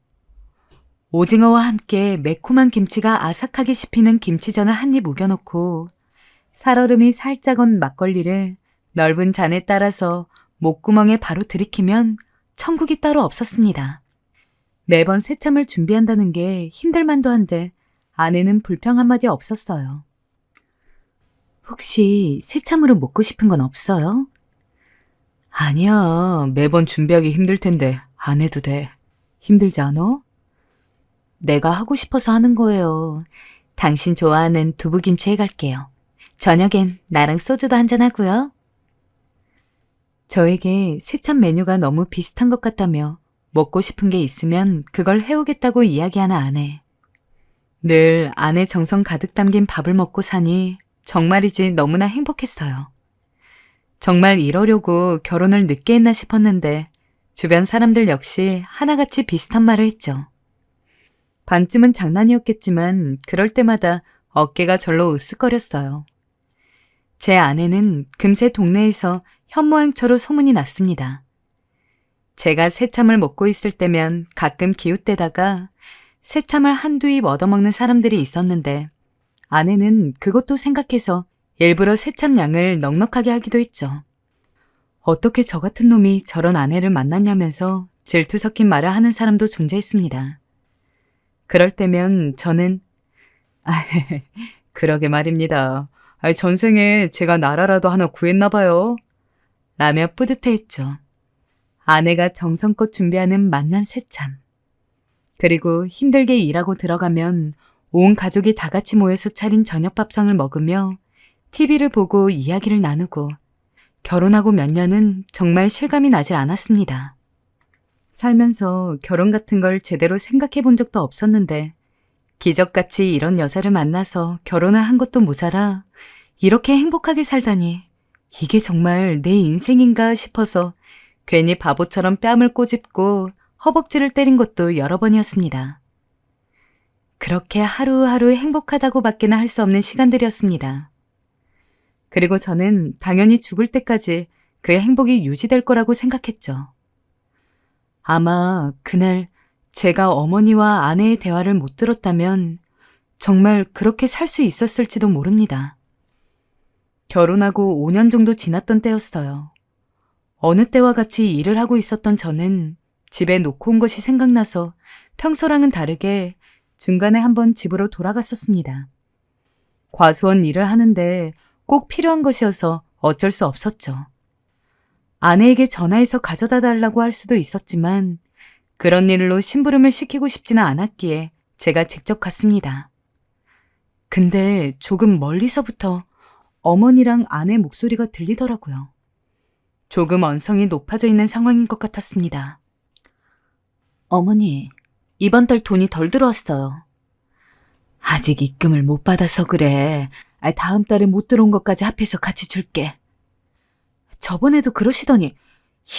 오징어와 함께 매콤한 김치가 아삭하게 씹히는 김치전을 한 입 우겨놓고 살얼음이 살짝 온 막걸리를 넓은 잔에 따라서 목구멍에 바로 들이키면 천국이 따로 없었습니다. 매번 새참을 준비한다는 게 힘들만도 한데 아내는 불평 한마디 없었어요. 혹시 새참으로 먹고 싶은 건 없어요? 아니야, 매번 준비하기 힘들 텐데 안 해도 돼. 힘들지 않아? 내가 하고 싶어서 하는 거예요. 당신 좋아하는 두부김치 해갈게요. 저녁엔 나랑 소주도 한잔 하고요. 저에게 새참 메뉴가 너무 비슷한 것 같다며 먹고 싶은 게 있으면 그걸 해오겠다고 이야기하는 아내. 늘 아내 정성 가득 담긴 밥을 먹고 사니 정말이지 너무나 행복했어요. 정말 이러려고 결혼을 늦게 했나 싶었는데 주변 사람들 역시 하나같이 비슷한 말을 했죠. 반쯤은 장난이었겠지만 그럴 때마다 어깨가 절로 으쓱거렸어요. 제 아내는 금세 동네에서 현모양처로 소문이 났습니다. 제가 새참을 먹고 있을 때면 가끔 기웃대다가 새참을 한두 입 얻어먹는 사람들이 있었는데 아내는 그것도 생각해서 일부러 새참 양을 넉넉하게 하기도 했죠. 어떻게 저 같은 놈이 저런 아내를 만났냐면서 질투 섞인 말을 하는 사람도 존재했습니다. 그럴 때면 저는 그러게 말입니다. 전생에 제가 나라라도 하나 구했나 봐요. 라며 뿌듯해했죠. 아내가 정성껏 준비하는 맛난 새참. 그리고 힘들게 일하고 들어가면 온 가족이 다 같이 모여서 차린 저녁밥상을 먹으며 TV를 보고 이야기를 나누고 결혼하고 몇 년은 정말 실감이 나질 않았습니다. 살면서 결혼 같은 걸 제대로 생각해 본 적도 없었는데 기적같이 이런 여자를 만나서 결혼을 한 것도 모자라 이렇게 행복하게 살다니 이게 정말 내 인생인가 싶어서 괜히 바보처럼 뺨을 꼬집고 허벅지를 때린 것도 여러 번이었습니다. 그렇게 하루하루 행복하다고 밖에는 할 수 없는 시간들이었습니다. 그리고 저는 당연히 죽을 때까지 그 행복이 유지될 거라고 생각했죠. 아마 그날 제가 어머니와 아내의 대화를 못 들었다면 정말 그렇게 살 수 있었을지도 모릅니다. 결혼하고 5년 정도 지났던 때였어요. 어느 때와 같이 일을 하고 있었던 저는 집에 놓고 온 것이 생각나서 평소랑은 다르게 중간에 한번 집으로 돌아갔었습니다. 과수원 일을 하는데 꼭 필요한 것이어서 어쩔 수 없었죠. 아내에게 전화해서 가져다 달라고 할 수도 있었지만 그런 일로 심부름을 시키고 싶지는 않았기에 제가 직접 갔습니다. 근데 조금 멀리서부터 어머니랑 아내 목소리가 들리더라고요. 조금 언성이 높아져 있는 상황인 것 같았습니다. 어머니, 이번 달 돈이 덜 들어왔어요. 아직 입금을 못 받아서 그래. 다음 달에 못 들어온 것까지 합해서 같이 줄게. 저번에도 그러시더니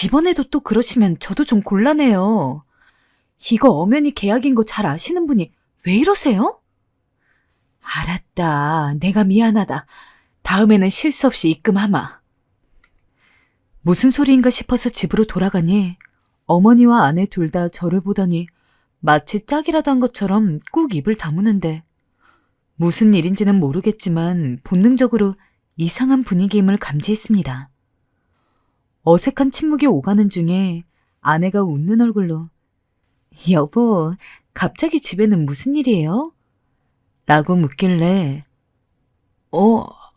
이번에도 또 그러시면 저도 좀 곤란해요. 이거 엄연히 계약인 거 잘 아시는 분이 왜 이러세요? 알았다. 내가 미안하다. 다음에는 실수 없이 입금하마. 무슨 소리인가 싶어서 집으로 돌아가니 어머니와 아내 둘 다 저를 보더니 마치 짝이라도 한 것처럼 꾹 입을 다무는데 무슨 일인지는 모르겠지만 본능적으로 이상한 분위기임을 감지했습니다. 어색한 침묵이 오가는 중에 아내가 웃는 얼굴로 여보, 갑자기 집에는 무슨 일이에요? 라고 묻길래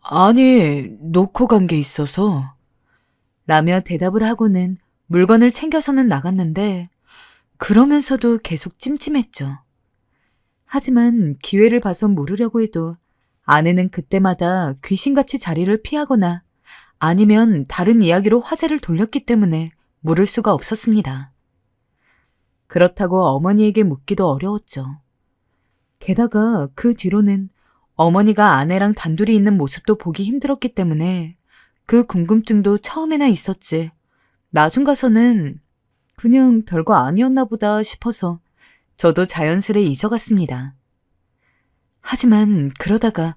아니, 놓고 간 게 있어서 라며 대답을 하고는 물건을 챙겨서는 나갔는데 그러면서도 계속 찜찜했죠. 하지만 기회를 봐서 물으려고 해도 아내는 그때마다 귀신같이 자리를 피하거나 아니면 다른 이야기로 화제를 돌렸기 때문에 물을 수가 없었습니다. 그렇다고 어머니에게 묻기도 어려웠죠. 게다가 그 뒤로는 어머니가 아내랑 단둘이 있는 모습도 보기 힘들었기 때문에 그 궁금증도 처음에나 있었지. 나중 가서는 그냥 별거 아니었나 보다 싶어서 저도 자연스레 잊어갔습니다. 하지만 그러다가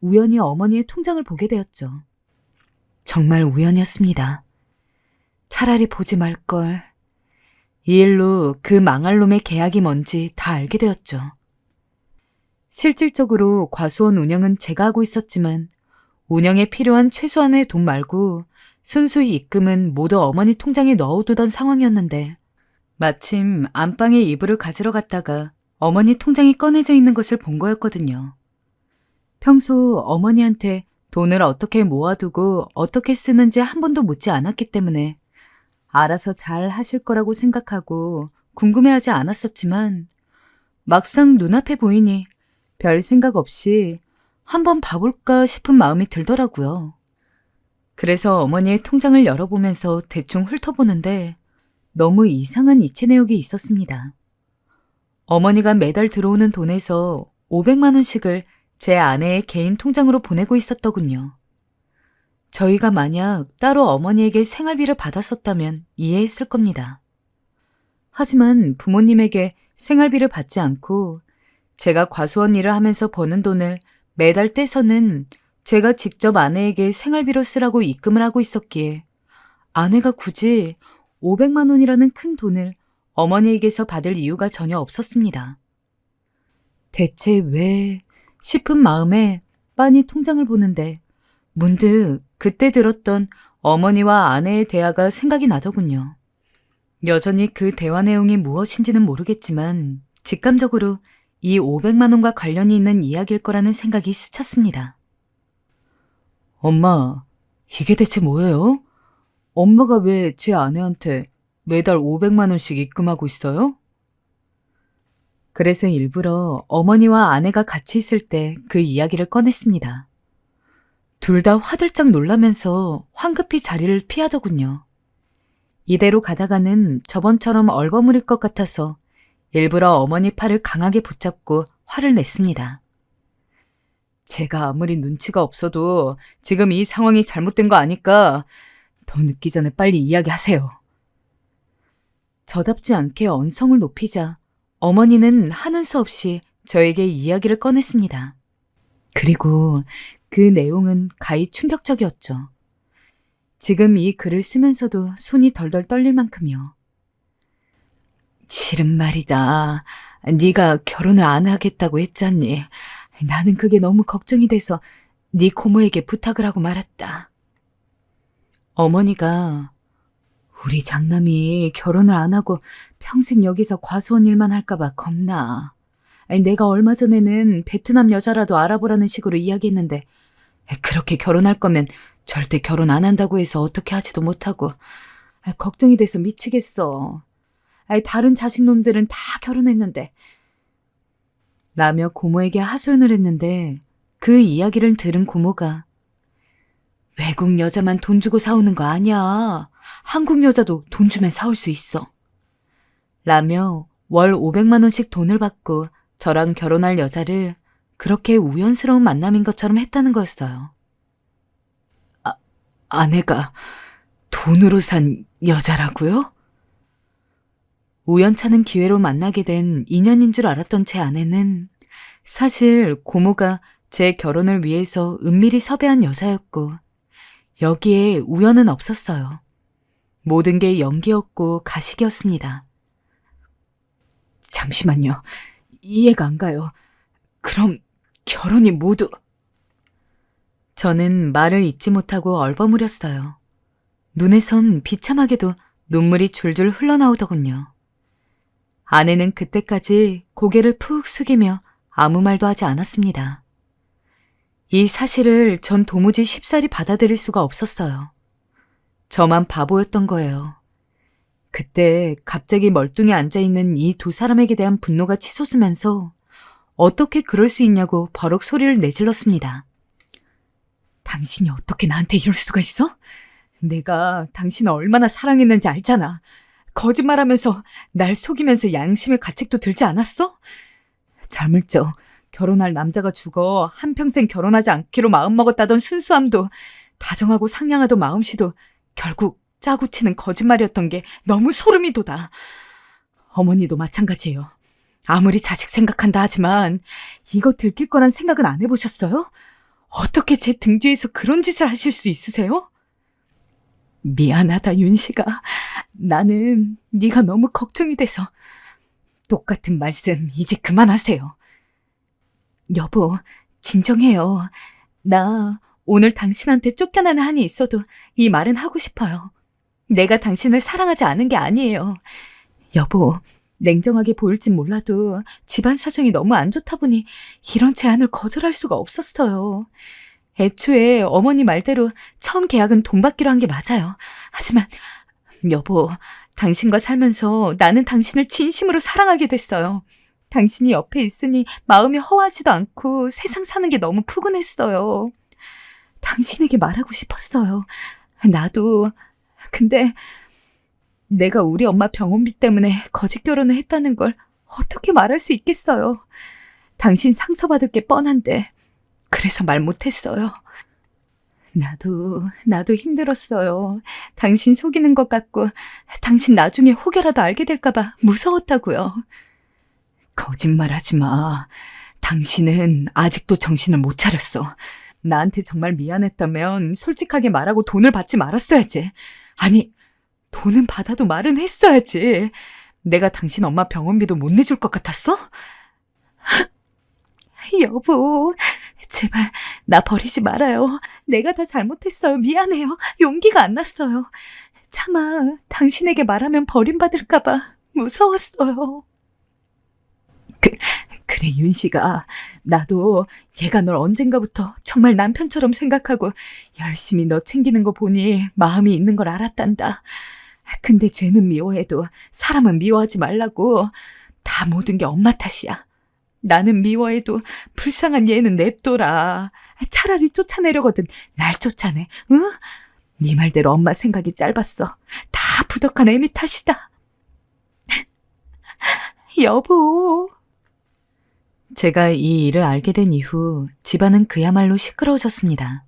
우연히 어머니의 통장을 보게 되었죠. 정말 우연이었습니다. 차라리 보지 말걸. 이 일로 그 망할 놈의 계약이 뭔지 다 알게 되었죠. 실질적으로 과수원 운영은 제가 하고 있었지만 운영에 필요한 최소한의 돈 말고 순수히 입금은 모두 어머니 통장에 넣어두던 상황이었는데 마침 안방에 이불을 가지러 갔다가 어머니 통장이 꺼내져 있는 것을 본 거였거든요. 평소 어머니한테 돈을 어떻게 모아두고 어떻게 쓰는지 한 번도 묻지 않았기 때문에 알아서 잘 하실 거라고 생각하고 궁금해하지 않았었지만 막상 눈앞에 보이니 별 생각 없이 한번 봐볼까 싶은 마음이 들더라고요. 그래서 어머니의 통장을 열어보면서 대충 훑어보는데 너무 이상한 이체 내역이 있었습니다. 어머니가 매달 들어오는 돈에서 500만 원씩을 제 아내의 개인 통장으로 보내고 있었더군요. 저희가 만약 따로 어머니에게 생활비를 받았었다면 이해했을 겁니다. 하지만 부모님에게 생활비를 받지 않고 제가 과수원 일을 하면서 버는 돈을 매달 떼서는 제가 직접 아내에게 생활비로 쓰라고 입금을 하고 있었기에 아내가 굳이 500만 원이라는 큰 돈을 어머니에게서 받을 이유가 전혀 없었습니다. 대체 왜 싶은 마음에 빤히 통장을 보는데 문득 그때 들었던 어머니와 아내의 대화가 생각이 나더군요. 여전히 그 대화 내용이 무엇인지는 모르겠지만 직감적으로 이 500만 원과 관련이 있는 이야기일 거라는 생각이 스쳤습니다. 엄마, 이게 대체 뭐예요? 엄마가 왜 제 아내한테 매달 500만 원씩 입금하고 있어요? 그래서 일부러 어머니와 아내가 같이 있을 때 그 이야기를 꺼냈습니다. 둘 다 화들짝 놀라면서 황급히 자리를 피하더군요. 이대로 가다가는 저번처럼 얼버무릴 것 같아서 일부러 어머니 팔을 강하게 붙잡고 화를 냈습니다. 제가 아무리 눈치가 없어도 지금 이 상황이 잘못된 거 아니까 더 늦기 전에 빨리 이야기하세요. 저답지 않게 언성을 높이자 어머니는 하는 수 없이 저에게 이야기를 꺼냈습니다. 그리고 그 내용은 가히 충격적이었죠. 지금 이 글을 쓰면서도 손이 덜덜 떨릴 만큼요. 실은 말이다. 네가 결혼을 안 하겠다고 했잖니. 나는 그게 너무 걱정이 돼서 네 고모에게 부탁을 하고 말았다. 어머니가 우리 장남이 결혼을 안 하고 평생 여기서 과수원 일만 할까봐 겁나. 내가 얼마 전에는 베트남 여자라도 알아보라는 식으로 이야기했는데 그렇게 결혼할 거면 절대 결혼 안 한다고 해서 어떻게 하지도 못하고 걱정이 돼서 미치겠어. 다른 자식놈들은 다 결혼했는데 라며 고모에게 하소연을 했는데 그 이야기를 들은 고모가 외국 여자만 돈 주고 사오는 거 아니야. 한국 여자도 돈 주면 사올 수 있어. 라며 월 500만 원씩 돈을 받고 저랑 결혼할 여자를 그렇게 우연스러운 만남인 것처럼 했다는 거였어요. 아내가 돈으로 산 여자라고요? 우연찮은 기회로 만나게 된 인연인 줄 알았던 제 아내는 사실 고모가 제 결혼을 위해서 은밀히 섭외한 여자였고 여기에 우연은 없었어요. 모든 게 연기였고 가식이었습니다. 잠시만요. 이해가 안 가요. 그럼 결혼이 모두... 저는 말을 잇지 못하고 얼버무렸어요. 눈에선 비참하게도 눈물이 줄줄 흘러나오더군요. 아내는 그때까지 고개를 푹 숙이며 아무 말도 하지 않았습니다. 이 사실을 전 도무지 쉽사리 받아들일 수가 없었어요. 저만 바보였던 거예요. 그때 갑자기 멀뚱히 앉아있는 이 두 사람에게 대한 분노가 치솟으면서 어떻게 그럴 수 있냐고 버럭 소리를 내질렀습니다. 당신이 어떻게 나한테 이럴 수가 있어? 내가 당신을 얼마나 사랑했는지 알잖아. 거짓말하면서 날 속이면서 양심의 가책도 들지 않았어? 잠을 적 결혼할 남자가 죽어 한평생 결혼하지 않기로 마음먹었다던 순수함도 다정하고 상냥하던 마음씨도 결국 짜고 치는 거짓말이었던 게 너무 소름이 돋아. 어머니도 마찬가지예요. 아무리 자식 생각한다 하지만 이거 들킬 거란 생각은 안 해보셨어요? 어떻게 제 등 뒤에서 그런 짓을 하실 수 있으세요? 미안하다 윤씨가. 나는 네가 너무 걱정이 돼서. 똑같은 말씀 이제 그만하세요. 여보, 진정해요. 나 오늘 당신한테 쫓겨나는 한이 있어도 이 말은 하고 싶어요. 내가 당신을 사랑하지 않은 게 아니에요. 여보, 냉정하게 보일진 몰라도 집안 사정이 너무 안 좋다 보니 이런 제안을 거절할 수가 없었어요. 애초에 어머니 말대로 처음 계약은 돈 받기로 한 게 맞아요. 하지만 여보, 당신과 살면서 나는 당신을 진심으로 사랑하게 됐어요. 당신이 옆에 있으니 마음이 허하지도 않고 세상 사는 게 너무 푸근했어요. 당신에게 말하고 싶었어요. 나도. 근데 내가 우리 엄마 병원비 때문에 거짓 결혼을 했다는 걸 어떻게 말할 수 있겠어요. 당신 상처받을 게 뻔한데 그래서 말 못했어요. 나도 힘들었어요. 당신 속이는 것 같고 당신 나중에 혹여라도 알게 될까봐 무서웠다고요. 거짓말하지 마. 당신은 아직도 정신을 못 차렸어. 나한테 정말 미안했다면 솔직하게 말하고 돈을 받지 말았어야지. 아니, 돈은 받아도 말은 했어야지. 내가 당신 엄마 병원비도 못 내줄 것 같았어? 여보, 제발 나 버리지 말아요. 내가 다 잘못했어요. 미안해요. 용기가 안 났어요. 차마 당신에게 말하면 버림받을까 봐 무서웠어요. 그래 윤씨가, 나도 얘가 널 언젠가부터 정말 남편처럼 생각하고 열심히 너 챙기는 거 보니 마음이 있는 걸 알았단다. 근데 죄는 미워해도 사람은 미워하지 말라고. 다 모든 게 엄마 탓이야. 나는 미워해도 불쌍한 얘는 냅둬라. 차라리 쫓아내려거든 날 쫓아내. 응? 네 말대로 엄마 생각이 짧았어. 다 부덕한 애미 탓이다. 여보. 제가 이 일을 알게 된 이후 집안은 그야말로 시끄러워졌습니다.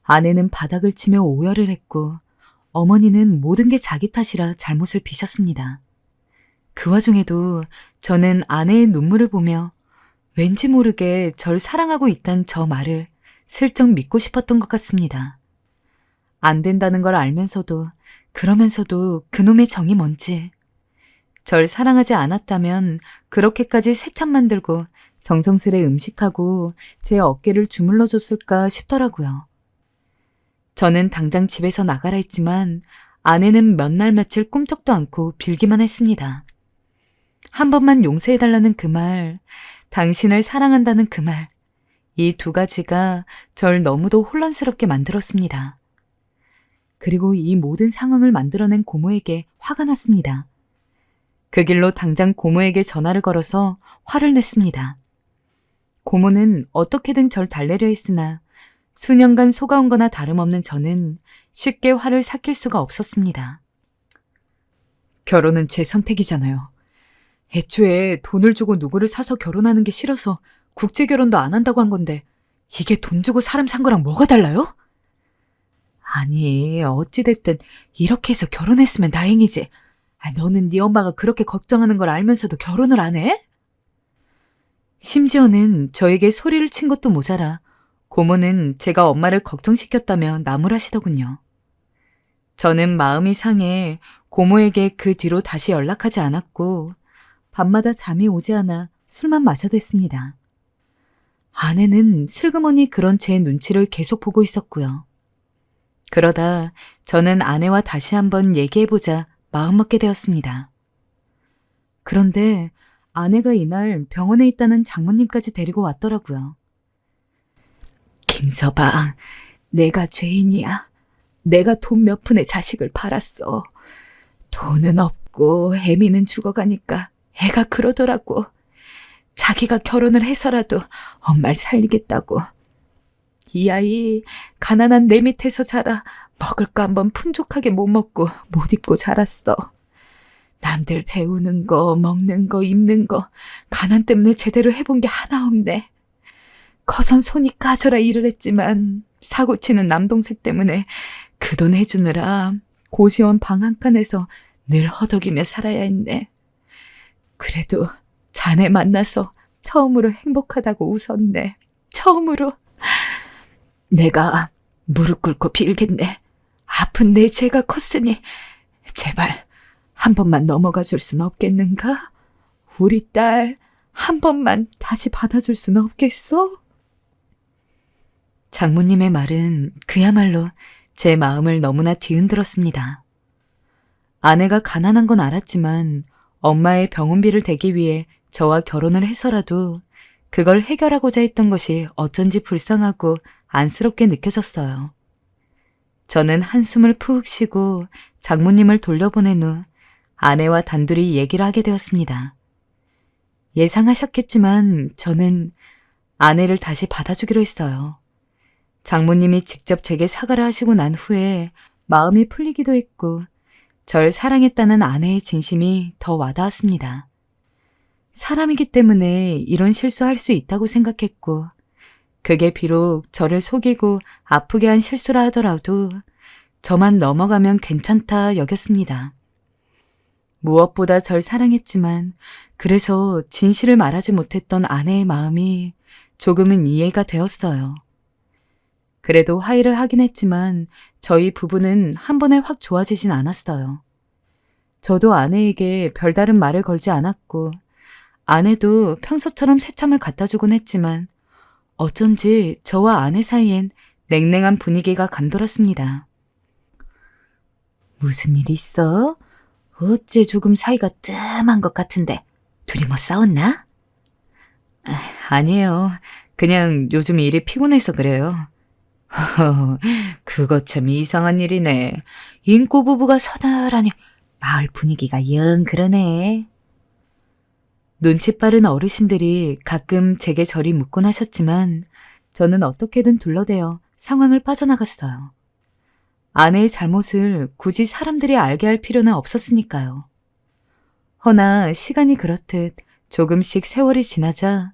아내는 바닥을 치며 오열을 했고 어머니는 모든 게 자기 탓이라 잘못을 비셨습니다. 그 와중에도 저는 아내의 눈물을 보며 왠지 모르게 절 사랑하고 있다는 저 말을 슬쩍 믿고 싶었던 것 같습니다. 안 된다는 걸 알면서도 그러면서도 그놈의 정이 뭔지, 절 사랑하지 않았다면 그렇게까지 새참 만들고 정성스레 음식하고 제 어깨를 주물러 줬을까 싶더라고요. 저는 당장 집에서 나가라 했지만 아내는 몇 날 며칠 꿈쩍도 않고 빌기만 했습니다. 한 번만 용서해달라는 그 말, 당신을 사랑한다는 그 말, 이 두 가지가 절 너무도 혼란스럽게 만들었습니다. 그리고 이 모든 상황을 만들어낸 고모에게 화가 났습니다. 그 길로 당장 고모에게 전화를 걸어서 화를 냈습니다. 고모는 어떻게든 절 달래려 했으나 수년간 속아온 거나 다름없는 저는 쉽게 화를 삭힐 수가 없었습니다. 결혼은 제 선택이잖아요. 애초에 돈을 주고 누구를 사서 결혼하는 게 싫어서 국제결혼도 안 한다고 한 건데 이게 돈 주고 사람 산 거랑 뭐가 달라요? 아니, 어찌됐든 이렇게 해서 결혼했으면 다행이지. 너는 네 엄마가 그렇게 걱정하는 걸 알면서도 결혼을 안 해? 심지어는 저에게 소리를 친 것도 모자라 고모는 제가 엄마를 걱정시켰다며 나무라시더군요. 저는 마음이 상해 고모에게 그 뒤로 다시 연락하지 않았고 밤마다 잠이 오지 않아 술만 마셔댔습니다. 아내는 슬그머니 그런 제 눈치를 계속 보고 있었고요. 그러다 저는 아내와 다시 한번 얘기해보자 마음먹게 되었습니다. 그런데 아내가 이날 병원에 있다는 장모님까지 데리고 왔더라고요. 김서방, 내가 죄인이야. 내가 돈 몇 푼에 자식을 팔았어. 돈은 없고 애미는 죽어가니까 애가 그러더라고. 자기가 결혼을 해서라도 엄마를 살리겠다고. 이 아이 가난한 내 밑에서 자라 먹을 거 한번 풍족하게 못 먹고 못 입고 자랐어. 남들 배우는 거, 먹는 거, 입는 거 가난 때문에 제대로 해본 게 하나 없네. 커선 손이 까져라 일을 했지만 사고치는 남동생 때문에 그 돈 해주느라 고시원 방 한 칸에서 늘 허덕이며 살아야 했네. 그래도 자네 만나서 처음으로 행복하다고 웃었네. 처음으로. 내가 무릎 꿇고 빌겠네. 아픈 내 죄가 컸으니 제발 한 번만 넘어가 줄 순 없겠는가? 우리 딸 한 번만 다시 받아줄 순 없겠어? 장모님의 말은 그야말로 제 마음을 너무나 뒤흔들었습니다. 아내가 가난한 건 알았지만 엄마의 병원비를 대기 위해 저와 결혼을 해서라도 그걸 해결하고자 했던 것이 어쩐지 불쌍하고 안쓰럽게 느껴졌어요. 저는 한숨을 푹 쉬고 장모님을 돌려보낸 후 아내와 단둘이 얘기를 하게 되었습니다. 예상하셨겠지만 저는 아내를 다시 받아주기로 했어요. 장모님이 직접 제게 사과를 하시고 난 후에 마음이 풀리기도 했고 절 사랑했다는 아내의 진심이 더 와닿았습니다. 사람이기 때문에 이런 실수할 수 있다고 생각했고 그게 비록 저를 속이고 아프게 한 실수라 하더라도 저만 넘어가면 괜찮다 여겼습니다. 무엇보다 절 사랑했지만 그래서 진실을 말하지 못했던 아내의 마음이 조금은 이해가 되었어요. 그래도 화해를 하긴 했지만 저희 부부는 한 번에 확 좋아지진 않았어요. 저도 아내에게 별다른 말을 걸지 않았고 아내도 평소처럼 새참을 갖다 주곤 했지만 어쩐지 저와 아내 사이엔 냉랭한 분위기가 감돌았습니다. 무슨 일 있어? 어째 조금 사이가 뜸한 것 같은데 둘이 뭐 싸웠나? 아니에요. 그냥 요즘 일이 피곤해서 그래요. 그거 참 이상한 일이네. 인꼬 부부가 서늘하니 마을 분위기가 영 그러네. 눈치 빠른 어르신들이 가끔 제게 저리 묻곤 하셨지만 저는 어떻게든 둘러대어 상황을 빠져나갔어요. 아내의 잘못을 굳이 사람들이 알게 할 필요는 없었으니까요. 허나 시간이 그렇듯 조금씩 세월이 지나자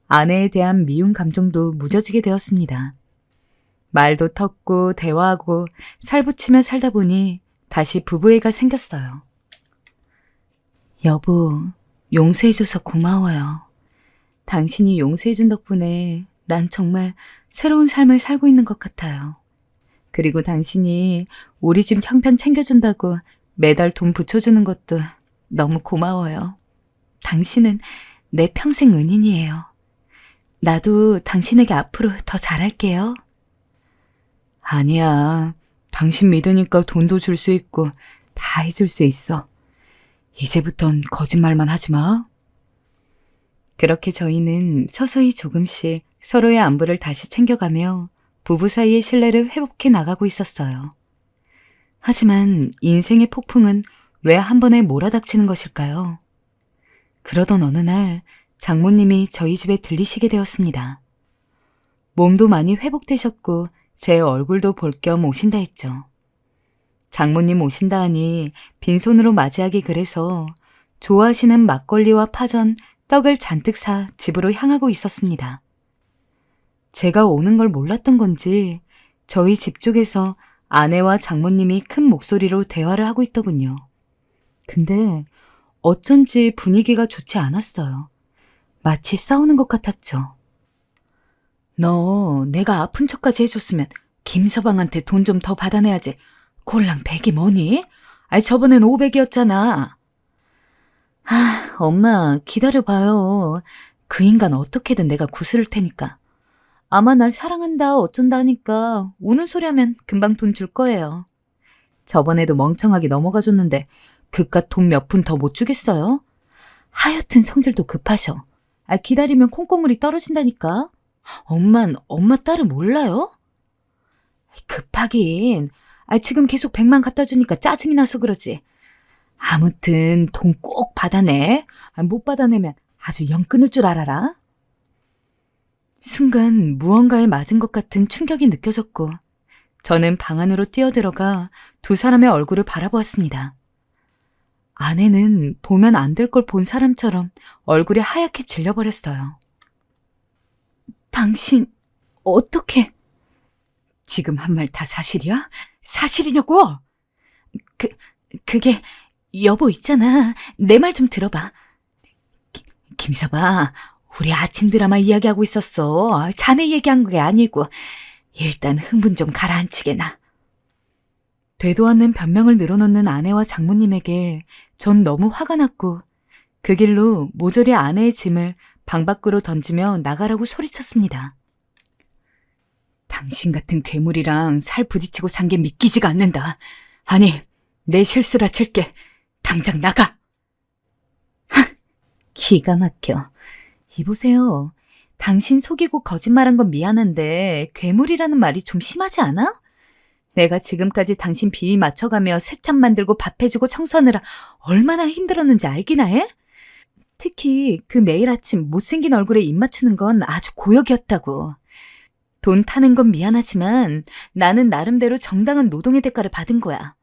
아내에 대한 미운 감정도 무뎌지게 되었습니다. 말도 텄고 대화하고 살붙이며 살다 보니 다시 부부애가 생겼어요. 여보, 용서해줘서 고마워요. 당신이 용서해준 덕분에 난 정말 새로운 삶을 살고 있는 것 같아요. 그리고 당신이 우리 집 형편 챙겨준다고 매달 돈 붙여주는 것도 너무 고마워요. 당신은 내 평생 은인이에요. 나도 당신에게 앞으로 더 잘할게요. 아니야. 당신 믿으니까 돈도 줄 수 있고 다 해줄 수 있어. 이제부턴 거짓말만 하지 마. 그렇게 저희는 서서히 조금씩 서로의 안부를 다시 챙겨가며 부부 사이의 신뢰를 회복해 나가고 있었어요. 하지만 인생의 폭풍은 왜 한 번에 몰아닥치는 것일까요? 그러던 어느 날 장모님이 저희 집에 들리시게 되었습니다. 몸도 많이 회복되셨고 제 얼굴도 볼 겸 오신다 했죠. 장모님 오신다 하니 빈손으로 맞이하기 그래서 좋아하시는 막걸리와 파전, 떡을 잔뜩 사 집으로 향하고 있었습니다. 제가 오는 걸 몰랐던 건지 저희 집 쪽에서 아내와 장모님이 큰 목소리로 대화를 하고 있더군요. 근데 어쩐지 분위기가 좋지 않았어요. 마치 싸우는 것 같았죠. 너 내가 아픈 척까지 해줬으면 김서방한테 돈 좀 더 받아내야지. 꼴랑 100이 뭐니? 아니 저번엔 500이었잖아. 엄마 기다려봐요. 그 인간 어떻게든 내가 구슬을 테니까. 아마 날 사랑한다 어쩐다 하니까 우는 소리 하면 금방 돈 줄 거예요. 저번에도 멍청하게 넘어가줬는데 그깟 돈 몇 푼 더 못 주겠어요? 하여튼 성질도 급하셔. 기다리면 콩고물이 떨어진다니까. 엄마 딸을 몰라요? 급하긴. 지금 계속 100만 갖다 주니까 짜증이 나서 그러지. 아무튼 돈 꼭 받아내. 못 받아내면 아주 영 끊을 줄 알아라. 순간 무언가에 맞은 것 같은 충격이 느껴졌고 저는 방 안으로 뛰어들어가 두 사람의 얼굴을 바라보았습니다. 아내는 보면 안 될 걸 본 사람처럼 얼굴이 하얗게 질려버렸어요. 당신 어떻게... 지금 한 말 다 사실이야? 사실이냐고? 그게 여보 있잖아. 내 말 좀 들어봐. 김서방, 우리 아침 드라마 이야기하고 있었어. 자네 얘기한 게 아니고. 일단 흥분 좀 가라앉히게 나. 되도 않는 변명을 늘어놓는 아내와 장모님에게 전 너무 화가 났고 그 길로 모조리 아내의 짐을 방 밖으로 던지며 나가라고 소리쳤습니다. 당신 같은 괴물이랑 살 부딪히고 산 게 믿기지가 않는다. 아니, 내 실수라 칠게. 당장 나가. 기가 막혀. 이보세요. 당신 속이고 거짓말한 건 미안한데 괴물이라는 말이 좀 심하지 않아? 내가 지금까지 당신 비위 맞춰가며 새참 만들고 밥 해주고 청소하느라 얼마나 힘들었는지 알기나 해? 특히 그 매일 아침 못생긴 얼굴에 입 맞추는 건 아주 고역이었다고. 돈 타는 건 미안하지만 나는 나름대로 정당한 노동의 대가를 받은 거야.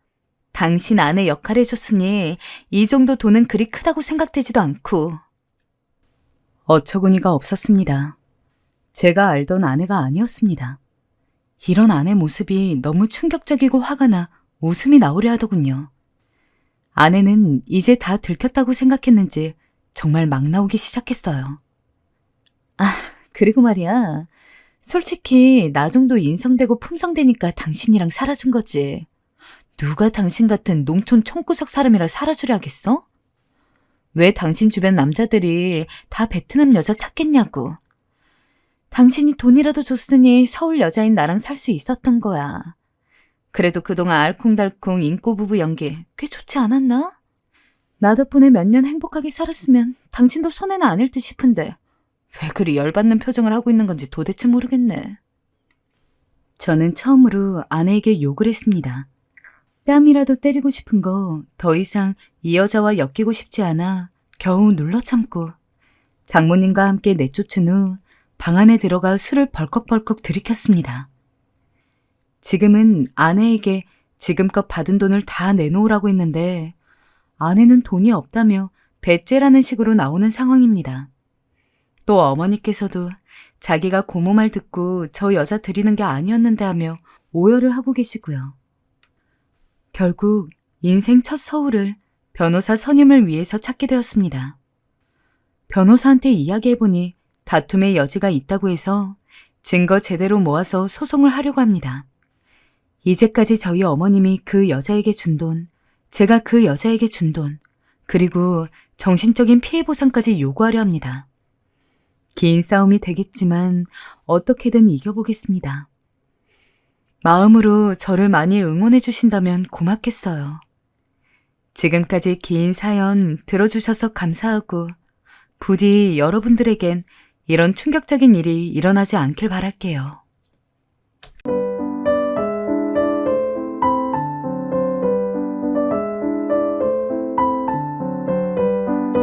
당신 아내 역할을 해줬으니 이 정도 돈은 그리 크다고 생각되지도 않고. 어처구니가 없었습니다. 제가 알던 아내가 아니었습니다. 이런 아내 모습이 너무 충격적이고 화가 나 웃음이 나오려 하더군요. 아내는 이제 다 들켰다고 생각했는지 정말 막 나오기 시작했어요. 그리고 말이야. 솔직히 나 정도 인성되고 품성되니까 당신이랑 살아준 거지. 누가 당신 같은 농촌 총구석 사람이라 살아주려 하겠어? 왜 당신 주변 남자들이 다 베트남 여자 찾겠냐고. 당신이 돈이라도 줬으니 서울 여자인 나랑 살 수 있었던 거야. 그래도 그동안 알콩달콩 인꼬부부 연기 꽤 좋지 않았나? 나 덕분에 몇 년 행복하게 살았으면 당신도 손해는 아닐 듯 싶은데 왜 그리 열받는 표정을 하고 있는 건지 도대체 모르겠네. 저는 처음으로 아내에게 욕을 했습니다. 뺨이라도 때리고 싶은 거 더 이상 이 여자와 엮이고 싶지 않아 겨우 눌러 참고 장모님과 함께 내쫓은 후 방 안에 들어가 술을 벌컥벌컥 들이켰습니다. 지금은 아내에게 지금껏 받은 돈을 다 내놓으라고 했는데 아내는 돈이 없다며 배째라는 식으로 나오는 상황입니다. 또 어머니께서도 자기가 고모 말 듣고 저 여자 드리는 게 아니었는데 하며 오열을 하고 계시고요. 결국 인생 첫 서울을 변호사 선임을 위해서 찾게 되었습니다. 변호사한테 이야기해보니 다툼의 여지가 있다고 해서 증거 제대로 모아서 소송을 하려고 합니다. 이제까지 저희 어머님이 그 여자에게 준 돈, 제가 그 여자에게 준 돈, 그리고 정신적인 피해 보상까지 요구하려 합니다. 긴 싸움이 되겠지만 어떻게든 이겨보겠습니다. 마음으로 저를 많이 응원해 주신다면 고맙겠어요. 지금까지 긴 사연 들어주셔서 감사하고 부디 여러분들에겐 이런 충격적인 일이 일어나지 않길 바랄게요.